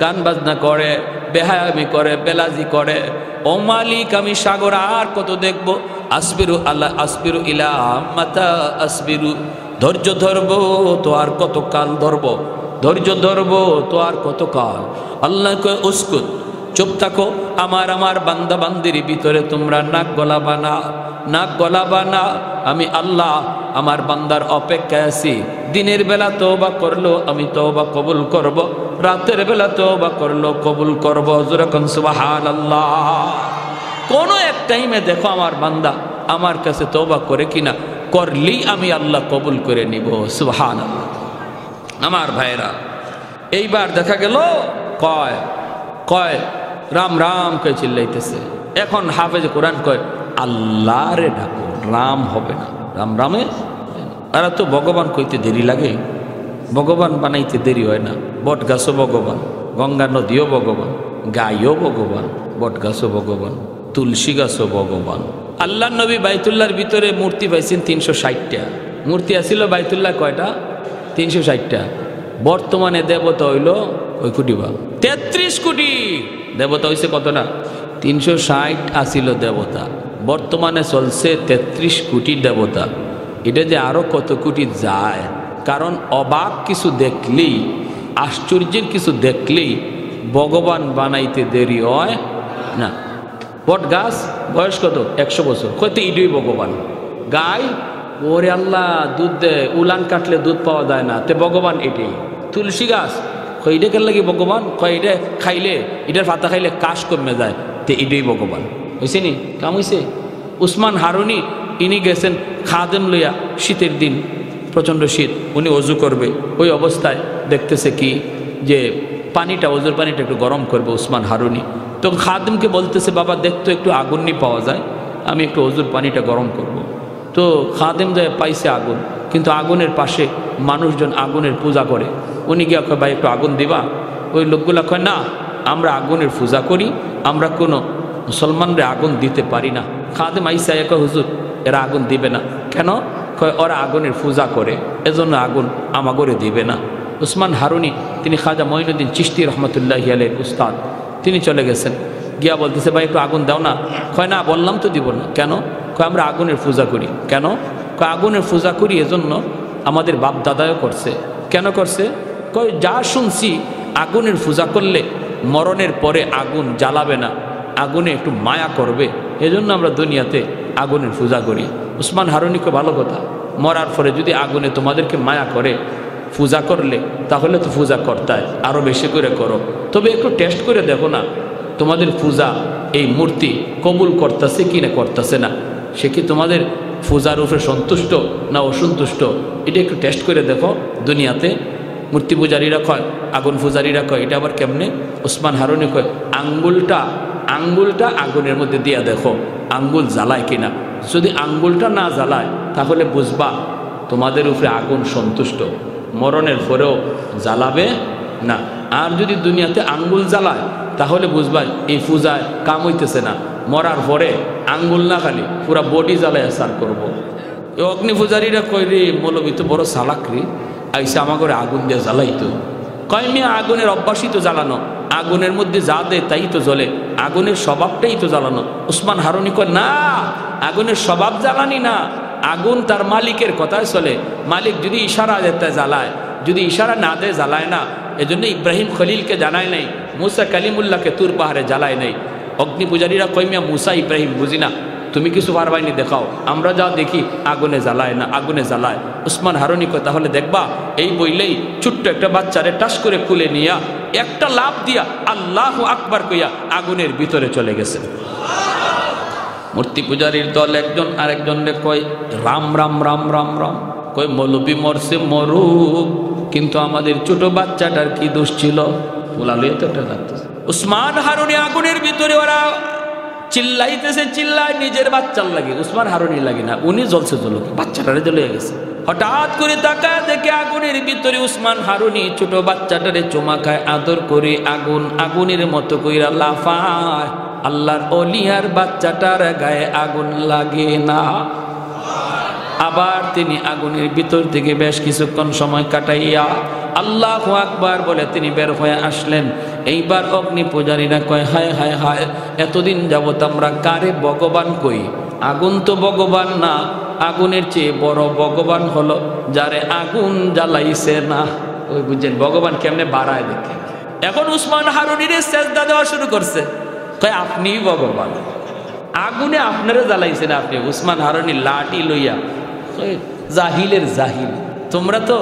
গান বাজনা করে, বেহায়ামি করে, বেলাজি করে। ও মালিক আমি সাগর আর কত দেখব। আসবিরু আল্লাহ আসবিরু ইলা মাতা আসবিরু। ধৈর্য ধরবো তো আর কত কাল ধরবো, ধৈর্য ধরবো তো আর কত কাল। আল্লাহ কয় উস্কুত, চুপ থাকো। আমার বান্দা বান্দির ভিতরে তোমরা নাক গলাবা না। আমি আল্লাহ আমার বান্দার অপেক্ষায় আছি। দিনের বেলা তওবা করলো আমি তওবা কবুল করব, রাতের বেলা তওবা করলো কবুল করব। যেরকম সুবহানাল্লাহ। কোন এক টাইমে দেখো আমার বান্দা আমার কাছে তওবা করে কিনা, করলেই আমি আল্লাহ কবুল করে নিব। সুবহানাল্লাহ। আমার ভাইরা, এইবার দেখা গেল কয় রাম রাম কে চিল্লাইতেছে। এখন হাফেজ কোরআন কয় আল্লাহ রে ডাকো, রাম হবে না। রাম রামে আর তো ভগবান কইতে দেরি লাগে, ভগবান বানাইতে দেরি হয় না। বট গাছও ভগবান, গঙ্গা নদীও ভগবান, গাইও ভগবান, বট গাছও ভগবান, তুলসী গাছও ভগবান। আল্লাহ নবী বাইতুল্লাহর ভিতরে মূর্তি পাইছেন 360টা। মূর্তি আসিল বাইতুল্লাহ কয়টা? 360টা। বর্তমানে দেবতা হইল কয় কোটি? বা 33 কোটি দেবতা হইছে। কত না? 360 আসিল দেবতা, বর্তমানে চলছে 33 কোটি দেবতা। এটা যে আরো কত কোটি যায়, কারণ অবাক কিছু দেখলেই, আশ্চর্যের কিছু দেখলেই ভগবান বানাইতে দেরি হয় না। বট গাছ বয়স কত? 100 বছর, কত ইডুই ভগবান। গাই ওরে আল্লাহ দুধ দে, উলান কাটলে দুধ পাওয়া যায় না, তে ভগবান এটাই। তুলসী গাছ কয় এটা কেন লাগে ভগবান, কয় এটা খাইলে, এটার পাতা খাইলে কাশ কমে যায়, তে এটাই ভগবান। হয়েছে নি কাম হয়েছে। উসমান হারুনি ইনি গেছেন খাদেম লইয়া, শীতের দিন প্রচণ্ড শীত, উনি অজু করবে, ওই অবস্থায় দেখতেছে কি যে পানিটা, অজুর পানিটা একটু গরম করবে উসমান হারুনি। তো খাদেমকে বলতেছে বাবা দেখতো একটু আগুন নি পাওয়া যায়, আমি একটু অজুর পানিটা গরম করব। তো খাদেম যায় পাইছে আগুন, কিন্তু আগুনের পাশে মানুষজন আগুনের পূজা করে। উনি গিয়া কয় ভাই একটু আগুন দিবা? ওই লোকগুলা কয় না, আমরা আগুনের পূজা করি, আমরা কোনো মুসলমানরা আগুন দিতে পারি না। খাদেম আইসা কয় হুজুর এরা আগুন দিবে না কেন? কয় ওরা আগুনের পূজা করে, এজন্য আগুন আমাগরে দিবে না। উসমান হারুনি তিনি খাজা মঈনুদ্দিন চিশতি রহমতুল্লাহি আলাইহির উস্তাদ, তিনি চলে গেছেন, গিয়া বলতেছে ভাই একটু আগুন দাও না। কয় না বললাম তো দিব না। কেন? কয় আমরা আগুনের পূজা করি। কেন? কয় আগুনের পূজা করি এজন্য আমাদের বাপ দাদাও করছে। কেন করছে? কয় যা শুনছি আগুনের পূজা করলে মরণের পরে আগুন জ্বালাবে না, আগুনে একটু মায়া করবে, এজন্য আমরা দুনিয়াতে আগুনের পূজা করি। উসমান হারুনিকে ভালো কথা, মরার পরে যদি আগুনে তোমাদেরকে মায়া করে পূজা করলে তাহলে তো পূজা করতায় আরও বেশি করে করো, তবে একটু টেস্ট করে দেখো না তোমাদের পূজা এই মূর্তি কবুল করতেছে কি না করতেছে না, সে কি তোমাদের পূজার উপরে সন্তুষ্ট না অসন্তুষ্ট, এটা একটু টেস্ট করে দেখো। দুনিয়াতে মূর্তি পূজারীরা কয়, আগুন পূজারীরা কয়, এটা আবার কেমনে? উসমান হারুনি কয় আঙ্গুলটা আগুনের মধ্যে দিয়া দেখো আঙ্গুল জ্বালায় কিনা, যদি আঙ্গুলটা না জ্বালায় তাহলে বুঝবা তোমাদের উপরে আগুন সন্তুষ্ট, মরণের পরেও জ্বালাবে না। আর যদি দুনিয়াতে আঙ্গুল জ্বালায় তাহলে বুঝবা এই পূজায় কাম হইতেছে না, মরার পরে আঙ্গুল না খালি পুরা বডি জ্বালায় সার করবো। এই অগ্নি পূজারীরা কয় রে মৌলবী তো বড় চালাকরি, আইসা আমার ঘরে আগুন দিয়ে জ্বালাইতো। কয় মিয়া আগুনের অভ্যাসই তো জ্বালানো, আগুনের মধ্যে যা দেয় তাই তো জ্বলে, আগুনের স্বভাবটাই তো জ্বালানো। উসমান হারুনি কয় না, আগুনের স্বভাব জ্বালানি না, আগুন তার মালিকের কথায় চলে, মালিক যদি ইশারা দেয় জ্বালায়, যদি ইশারা না দেয় জ্বালায় না। এজন্য ইব্রাহিম খলিলকে জানায় নাই, মুসা কালিমুল্লাহকে তুর পাহাড়ে জ্বালায় নাই। অগ্নি পূজারীরা কয় মিয়া মুসা ইব্রাহিম বুঝি না, তুমি কিছু পারবাইনি দেখাও, আমরা যা দেখি আগুনে জ্বালায় না, আগুনে জ্বালায়। উসমান হারুনি কয় তাহলে দেখবা, এই বইলেই ছোট্ট একটা বাচ্চারে টাস করে কুলে নিয়া একটা লাফ দিয়া আল্লাহু আকবার কইয়া আগুনের ভিতরে চলে গেছে। মূর্তি পূজারীর দল একজন আরেকজনরে কয় রাম রাম রাম রাম রাম, কয় মৌলবী মরছে মরুক, কিন্তু আমাদের ছোট বাচ্চাটার কি দোষ ছিল? পোলালুয়ে তো একটা লাগতেছে। উসমান হারুনি আগুনের ভিতরে, ওরা চিল্লাইতেছে, চিল্লায় নিজের বাচ্চার লাগে, উসমান হারুনি লাগে না, উনি জ্বলছে জ্বলুক, বাচ্চাটারে জ্বলে গেছে। হঠাৎ করে তাকায় দেখে আগুনের ভিতরে উসমান হারুনি ছোট বাচ্চাটারে চুমা খায়, আদর করে আগুন আগুনের মতো কইরা লাফায়। আল্লাহর ওলিয়ার বাচ্চাটার গায়ে আগুন লাগে না। আবার তিনি আগুনের ভিতর থেকে বেশ কিছুক্ষণ সময় কাটাইয়া আল্লাহু আকবার বলে তিনি বের হয়ে আসলেন। এইবার অগ্নি পূজারীরা কয় হায় হায় হায়, এতদিন যাবত আমরা কারে ভগবান কই, আগুন তো ভগবান না, আগুনের চেয়ে বড় ভগবান হলো যারে আগুন জ্বালাইছে না। ওই বুঝছেন ভগবান কেমনে বাড়ায় দেখেন। এখন উসমান হারুনির সেজদা দেওয়া শুরু করছে, কয় আপনিই ভগবান, আগুনে আপনারা জ্বালাইছেন আপনি। উসমান হারুনি লাঠি লইয়া, জাহিলের জাহিল, তোমরা তো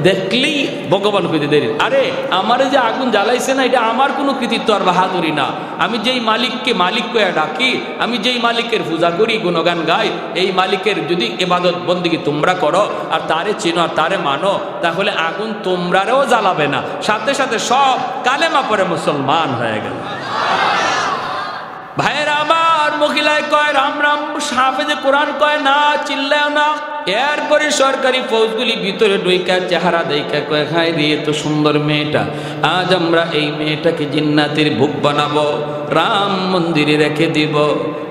দেখলেই ভগবান কইতে দেরি। আরে আমার যে আগুন জ্বালাইছে না, এটা আমার কোনো কৃতিত্ব আর বাহাদুরি না। আমি যেই মালিককে মালিক কয়ে ডাকি, আমি যেই মালিকের পূজা করি, গুণগান গাই, এই মালিকের যদি ইবাদত বন্দেগী তোমরা করো আর তারে চিনো আর তারে মানো, তাহলে আগুন তোমরারেও জ্বালাবে না, সাথে সাথে সব কালেমা পরে মুসলমান হয়ে গেল। ভাইয়েরা আমার, মহিলায় কয় রাম রাম, হাফেজে কোরআন কয় না, চিল্লায় না। এরপরে সরকারি ফৌজগুলি ভিতরে ঢুইকা চেহারা দেখা কয় হায় রে এত সুন্দর মেয়েটা, আজ আমরা এই মেয়েটাকে জিন্নাতের ভোগ বানাবো, রাম মন্দিরে রেখে দিব।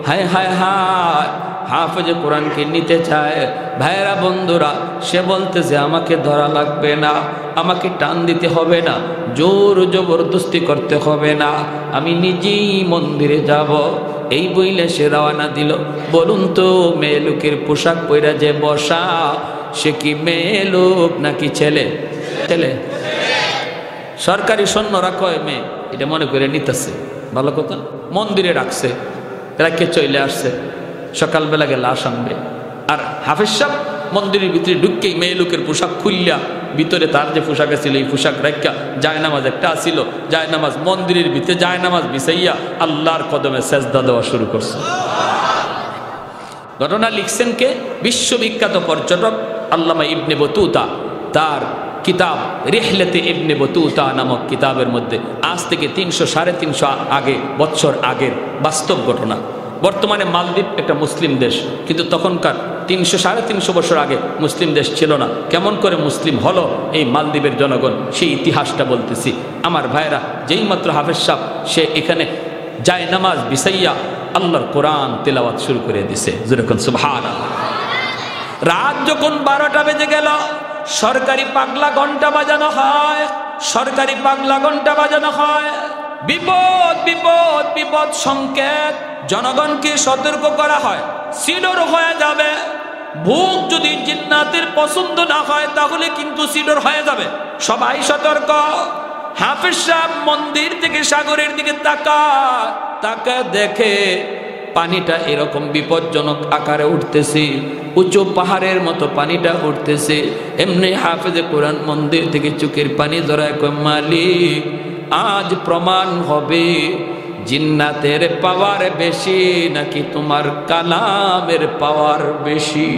হায় হায় হায়, হাফেজে কোরআনকে নিতে চায়। ভাইয়েরা বন্ধুরা, সে বলতেছে আমাকে ধরা লাগবে না, আমাকে টান দিতে হবে না, জোর জবরদস্তি করতে হবে না, আমি নিজেই মন্দিরে যাব। এই বইলে সে রওনা দিল। বলুন তো, মেয়ে লোকের পোশাক পরা যে বসা, সে কি মেয়ে লোক নাকি ছেলে? ছেলে। সরকারি সৈন্যরা কয় মেয়ে, এটা মনে করে নিতেছে, ভালো কথা। মন্দিরে রাখছে, রাখে চলে আসছে, সকালবেলা গেলে লাশ আনবে। আর হাফেজ সাহেব মন্দিরের ভিতরে ঢুককেই মেয়ে লোকের পোশাক খুললা ভিতরে তার যে পোশাক ছিল এই পোশাক রাখা জায়নামাজ একটা আসিল, জায়নামাজ মন্দিরের ভিতরে জায়নামাজ বিছাইয়া আল্লাহর কদমে সেজদা দেওয়া শুরু করছে। ঘটনা লিখছেন কে? বিশ্ববিখ্যাত পর্যটক আল্লামা ইবনে বতুতা। তার কিতাব রিহলাতে ইবনে বতুতা নামক কিতাবের মধ্যে আজ থেকে 300-350 বছর আগের বাস্তব ঘটনা। বর্তমানে মালদ্বীপ একটা মুসলিম দেশ, কিন্তু তখনকার 300-350 বছর আগে মুসলিম দেশ ছিল না। কেমন করে মুসলিম হলো এই মালদ্বীপের জনগণ, সেই ইতিহাসটা বলতেছি। আমার ভাইরা, যেই মাত্র হাফেজ সাহেব সে এখানে যায় নামাজ বিছাইয়া আল্লাহর কোরআন তেলাওয়াত শুরু করে দিছে, যেরকম সুবহানাল্লাহ। রাত যখন 12টা বেজে গেল, সরকারি পাগলা ঘন্টা বাজানো হয়, সরকারি পাগলা ঘন্টা বাজানো হয়। বিপদ বিপদ বিপদ সংকেত, জনগণকে সতর্ক করা হয়, সিডর হয়ে যাবে। ভূত যদি জিন্নাতের পছন্দ না হয় তাহলে কিন্তু সিডর হয়ে যাবে, সবাই সতর্ক। হাফেজ সাহেব মন্দির থেকে সাগরের দিকে তাকা দেখে পানিটা এরকম বিপজ্জনক আকারে উঠতেছে, উঁচু পাহাড়ের মতো পানিটা উঠতেছে। এমনি হাফেজে কোরআন মন্দির থেকে চোখের পানি জড়ায় কয়, মালিক আজ প্রমাণ হবে জিন্নাতের পাওয়ার বেশি নাকি তোমার কালামের পাওয়ার বেশি।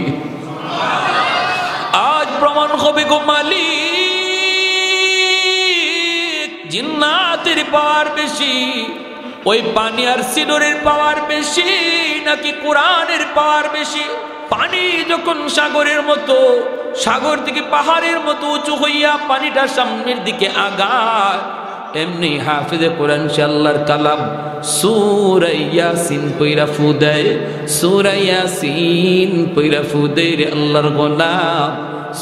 আজ প্রমাণ হবে গো মালিক, জিন্নাতের পাওয়ার বেশি, ওই পানি আর সিডরের পাওয়ার বেশি নাকি কোরআনের পাওয়ার বেশি। পানি যখন সাগরের মতো, সাগর থেকে পাহাড়ের মতো উঁচু হইয়া পানিটা সামনের দিকে আগায়, এমনি হাফেজে কোরআন সে আল্লাহর কালাম সূরা ইয়াসিন পইরা ফু দেয়, সূরা ইয়াসিন পইরা ফু দেয় রে আল্লাহর গোলাম।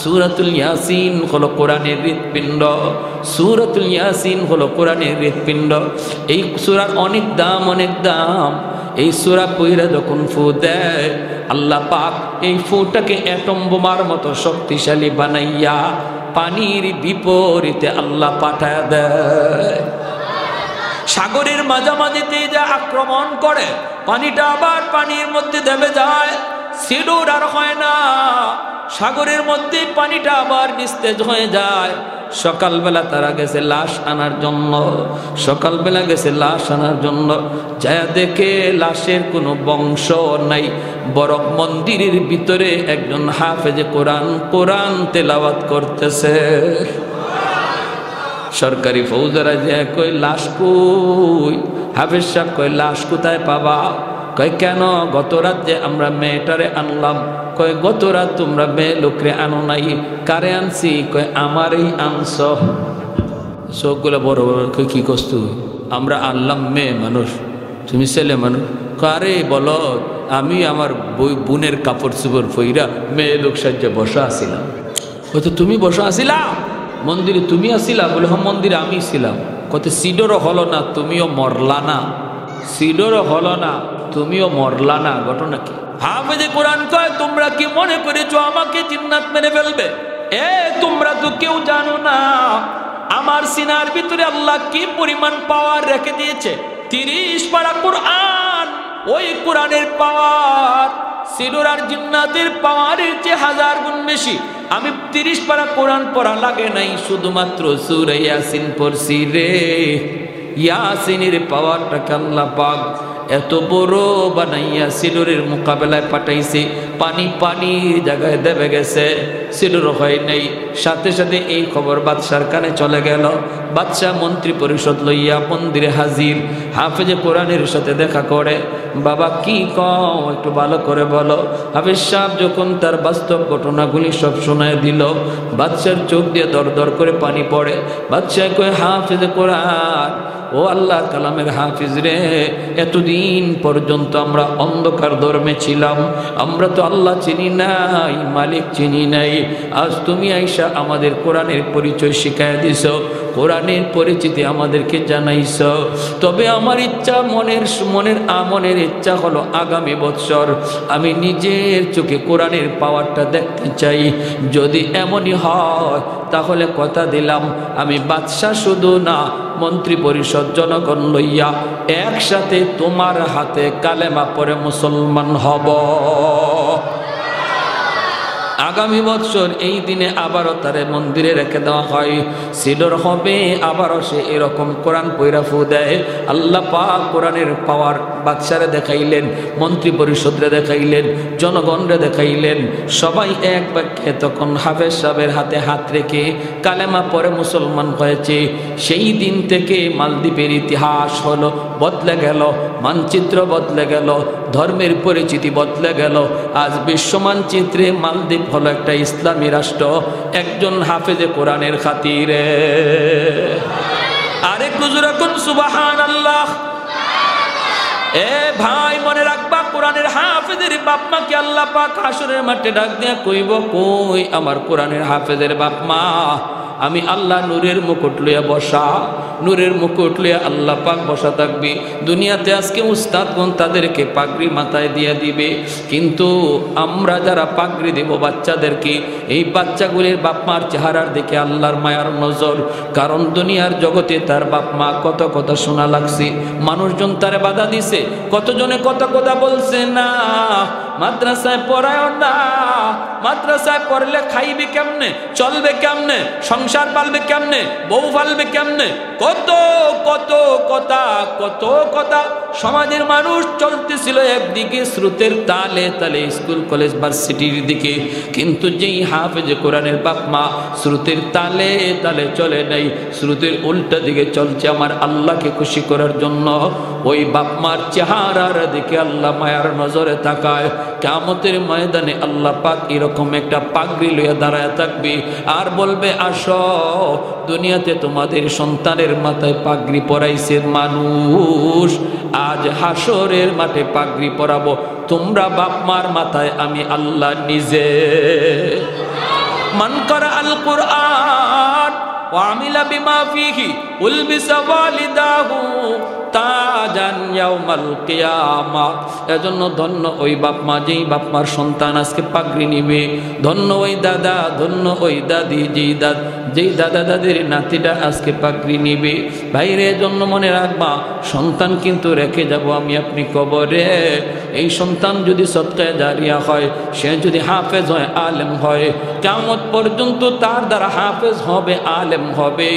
সূরাতুল ইয়াসিন হলো কোরআনের হৃৎপিণ্ড, সূরাতুল ইয়াসিন হলো কোরআনের হৃৎপিণ্ড। এই সূরার অনেক দাম, অনেক দাম। এই সূরা পইরা যখন ফু দেয়, আল্লাহ পাক এই ফুটাকে অ্যাটম বোমার মতো শক্তিশালী বানাইয়া পানির বিপরীতে আল্লাহ পাঠায় দেয়। সাগরের মাঝামাঝিতে যা আক্রমণ করে, পানিটা আবার পানির মধ্যে দেবে যায়, সিডর আর হয় না। সাগরের মধ্যে পানিটা আবার নিস্তেজ হয়ে যায়। সকালবেলা তারা গেছে লাশ আনার জন্য, সকালবেলা গেছে লাশ আনার জন্য, যায় দেখে লাশের কোনো বংশ নাই, বরং মন্দিরের ভিতরে একজন হাফেজে কোরআন কোরআন তেলাওয়াত করতেছে। সরকারি ফৌজরা যে কই লাশ কই? হাফেজ সাহেব কই লাশ কোথায় পাবা? কয় কেন? গত রাত যে আমরা মেয়েটারে আনলাম। কয় গত রাত তোমরা মেয়ে লোকরে আনো নাই, কারে আনছি? কয় আমারই আনছ। চোখগুলো বড় বড়। কই কি করছ? আমরা আনলাম মেয়ে মানুষ, তুমি ছেলে মানুষ। কারে বলো? আমি আমার বোনের কাপড় চোপড় ফইরা মেয়ে লোক সাহায্যে বসা আসিলাম। হয়তো তুমি বসা আসিলা মন্দিরে? তুমি আসিলা? বলে হ্যাঁ মন্দিরে আমি ছিলাম। কত সিডরও হলো না, তুমিও মরলা না। সিডরও হলো না, তুমিও মরলা না। ঘটনা কি? হাফেজে কোরআন কয়, তোমরা কি মনে করেছো আমাকে জিন্নাত মেরে ফেলবে? তোমরা তো কেউ জানো না আমার সিনার ভিতরে আল্লাহ কি পরিমাণ পাওয়ার রেখে দিয়েছে। 30 পারা কোরআন, ওই কোরআনের পাওয়ার সিডর আর জিন্নাতের পাওয়ারের চেয়ে 1000 গুণ বেশি। আমি 30 পারা কোরআন পড়া লাগে নাই, শুধুমাত্র সূরা ইয়াসিন পড়ছি রে। ইয়াসিনের পাওয়ারটাকে আল্লাহ পাক এত বড় বানাইয়া সিডরের মোকাবেলায় পাঠাইছে। পানি পানির জায়গায় দেবে গেছে, সিডর হয় নাই। সাথে সাথে এই খবর বাদশার কানে চলে গেল। বাদশাহ মন্ত্রী পরিষদ লইয়া মন্দিরে হাজির। হাফেজে কোরআনের সাথে দেখা করে। বাবা কি কও, একটু ভালো করে বলো। হাফেজ সাহেব যখন তার বাস্তব ঘটনাগুলি সব শোনায় দিল, বাদশার চোখ দিয়ে দর দর করে পানি পড়ে। বাদশাহ কয়, হাফেজে কোরআন, ও আল্লাহর কালামের হাফিজ রে, এতদিন পর্যন্ত আমরা অন্ধকার ধর্মে ছিলাম, আমরা তো আল্লাহ চিনি নাই, মালিক চিনি নাই। আজ তুমি আইসা আমাদের কোরআনের পরিচয় শিখাইয়া দিছ, কোরআনের পরিচিতি আমাদেরকে জানাইছ। তবে আমার ইচ্ছা, মনের ইচ্ছা হলো আগামী বৎসর আমি নিজের চোখে কোরআনের পাওয়ারটা দেখতে চাই। যদি এমনই হয় তাহলে কথা দিলাম আমি বাদশাহ শুধু না, মন্ত্রী পরিষদ জনগণ লইয়া একসাথে তোমার হাতে কালেমা পড়ে মুসলমান হব। আগামী বছর এই দিনে আবারও তারে মন্দিরে রেখে দেওয়া হয়, সিডর হবে, আবারও সে এরকম কোরআন পয়রা ফু দেয়। আল্লাহ পাক কোরআনের পাওয়ার বাদশারে দেখাইলেন, মন্ত্রী পরিষদরে দেখাইলেন, জনগণরে দেখাইলেন। সবাই এক বাক্যে তখন হাফেজ সাহেবের হাতে হাত রেখে কালেমা পরে মুসলমান হয়েছে। সেই দিন থেকে মালদ্বীপের ইতিহাস হলো বদলে গেল, মানচিত্র বদলে গেল, ধর্মের পরিচিতি বদলে গেল। আজ বিশ্ব মানচিত্রে মালদ্বীপ হলো একটা ইসলামী রাষ্ট্র, একজন হাফেজে কোরআনের খাতিরে। আরেকটু জোরে কোন সুবহানাল্লাহ। এ ভাই মনে রাখবা, কোরআনের হাফেজের বাপ মাকে আল্লাহ পাক হাসরের মাঠে ডাক দিয়া কইব, কই আমার কোরআনের হাফেজের বাপ মা? আমি আল্লাহ নূরের মুকুট লইয়া বসা, নূরের মুকুট লইয়া আল্লাহ পাক বসা থাকবি। দুনিয়াতে আজকে উস্তাদগণ তাদেরকে পাগড়ি মাথায় দিয়ে দিবে, কিন্তু আমরা যারা পাগড়ি দেব বাচ্চাদেরকে, এই বাচ্চাগুলির বাপ মার চেহারার দিকে আল্লাহর মায়ার নজর। কারণ দুনিয়ার জগতে তার বাপ মা কত কথা শোনা লাগছে, মানুষজন তারে বাধা দিছে, কতজনে কত কথা বলছে, না মাদ্রাসায় পড়ায় না, মাদ্রাসায় পড়লে খাইবে কেমনে, চলবে কেমনে, সংসার পালবে কেমনে, বউ পালবে কেমনে, কত কত কথা, কত কথা। সমাজের মানুষ চলতেছিল একদিকে স্রোতের তালে তালে স্কুল কলেজ ভার্সিটির দিকে, কিন্তু যেই হাফেজ কোরআনের বাপ মা স্রোতের তালে তালে চলে নাই, স্রোতের উল্টা দিকে চলছে আমার আল্লাহকে খুশি করার জন্য। ওই বাপ মার চেহারার দিকে আল্লাহ মায়ার নজরে তাকায়। কিয়ামতের ময়দানে আল্লাহ পাক এরকম একটা পাগড়ি লইয়া দাঁড়ায় থাকবে আর বলবে, আসো দুনিয়াতে তোমাদের সন্তানের মাথায় পাগড়ি পরাইছে মানুষ, আজ হাসরের মাঠে পাগড়ি পরাবো তোমরা বাপ মার মাথায় আমি আল্লাহ নিজে। মান করা আল কুরআন ওয়া আমিলা বিমা ফিহি উলবিসা ওয়ালিদাহু তাজান ইয়াউমাল কিয়ামা। এজন্য ধন্য ওই বাপ মা, যেই বাপ মার সন্তান আজকে পাগড়ি নিবে, ধন্য ওই দাদা, ধন্য ওই দাদি, যেই দাদা দাদির নাতিটা আজকে পাগড়ি নিবে। ভাইরে এজন্য মনে রাখবা, সন্তান কিন্তু রেখে যাব আমি আপনি কবরে। এই সন্তান যদি সদকায়ে জারিয়া হয়, সে যদি হাফেজ হয়, আলেম হয়, কিয়ামত পর্যন্ত তার দ্বারা হাফেজ হবে, আলেম হবে।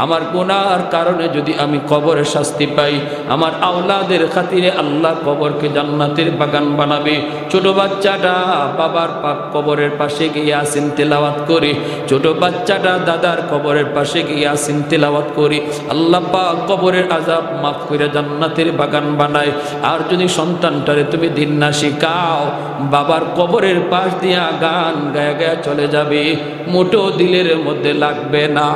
আমার গুনার কারণে যদি আমি কবরে শাস্তি পাই, আমার আওলাদের খাতিরে আল্লাহ কবরকে জান্নাতের বাগান বানাবে। ছোট বাচ্চাটা বাবার কবরের পাশে গিয়ে ইয়াসিন তেলাওয়াত করে, ছোট বাচ্চাটা দাদার কবরের পাশে গিয়ে ইয়াসিন তেলাওয়াত করে, আল্লাহ পাক কবরের আযাব মাফ করে জান্নাতের বাগান বানায়। আর যদি সন্তানটারে তুমি দিন না শিখাও, বাবার কবরের পাশ দিয়া গান গায়া গায়া চলে যাবে, মোটো দিলের মধ্যে লাগবে না।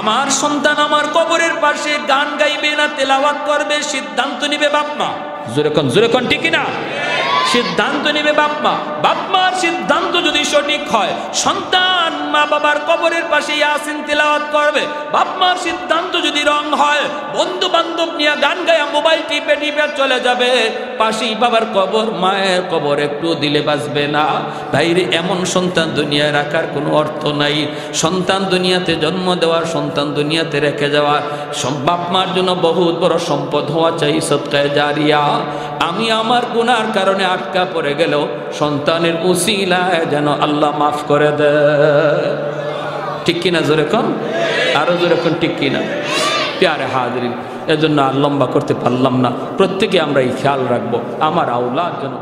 আমার সন্তান আমার কবরের পাশে গান গাইবে না, তেলাওয়াত করবে, সিদ্ধান্ত নিবে বাপ মা। জোরে কোন ঠিক না? সিদ্ধান্ত নিবে বাপ মা। বাপ মার সিদ্ধান্ত যদি সঠিক হয়, সন্তান মা বাবার কবরের পাশে ইয়াসিন তেলাওয়াত করবে। বাপ মার সিদ্ধান্ত যদি রং হয়, বন্ধু বান্ধব নিয়ে গান গায়া মোবাইল টিপে টিপে চলে যাবে, পাশেই বাবার কবর, মায়ের কবর একটু দিলে বাঁচবে না। ভাইরে এমন সন্তান দুনিয়ায় রাখার কোনো অর্থ নাই। সন্তান দুনিয়াতে জন্ম দেওয়ার, সন্তান দুনিয়াতে রেখে যাওয়ার, বাপ মার জন্য বহুত বড় সম্পদ হওয়া চাই সদকায়ে জারিয়া। আমি আমার গুনার কারণে আটকা পড়ে গেল, সন্তানের উসিলায় যেন আল্লাহ মাফ করে দেয়। ঠিক কিনা? জোরে কোন, আরো জোরে কোন ঠিক কিনা? প্যারে হাজিরিন, এজন্য আর লম্বা করতে পারলাম না। প্রত্যেকে আমরা এই খেয়াল রাখবো, আমার আওলাদ যেন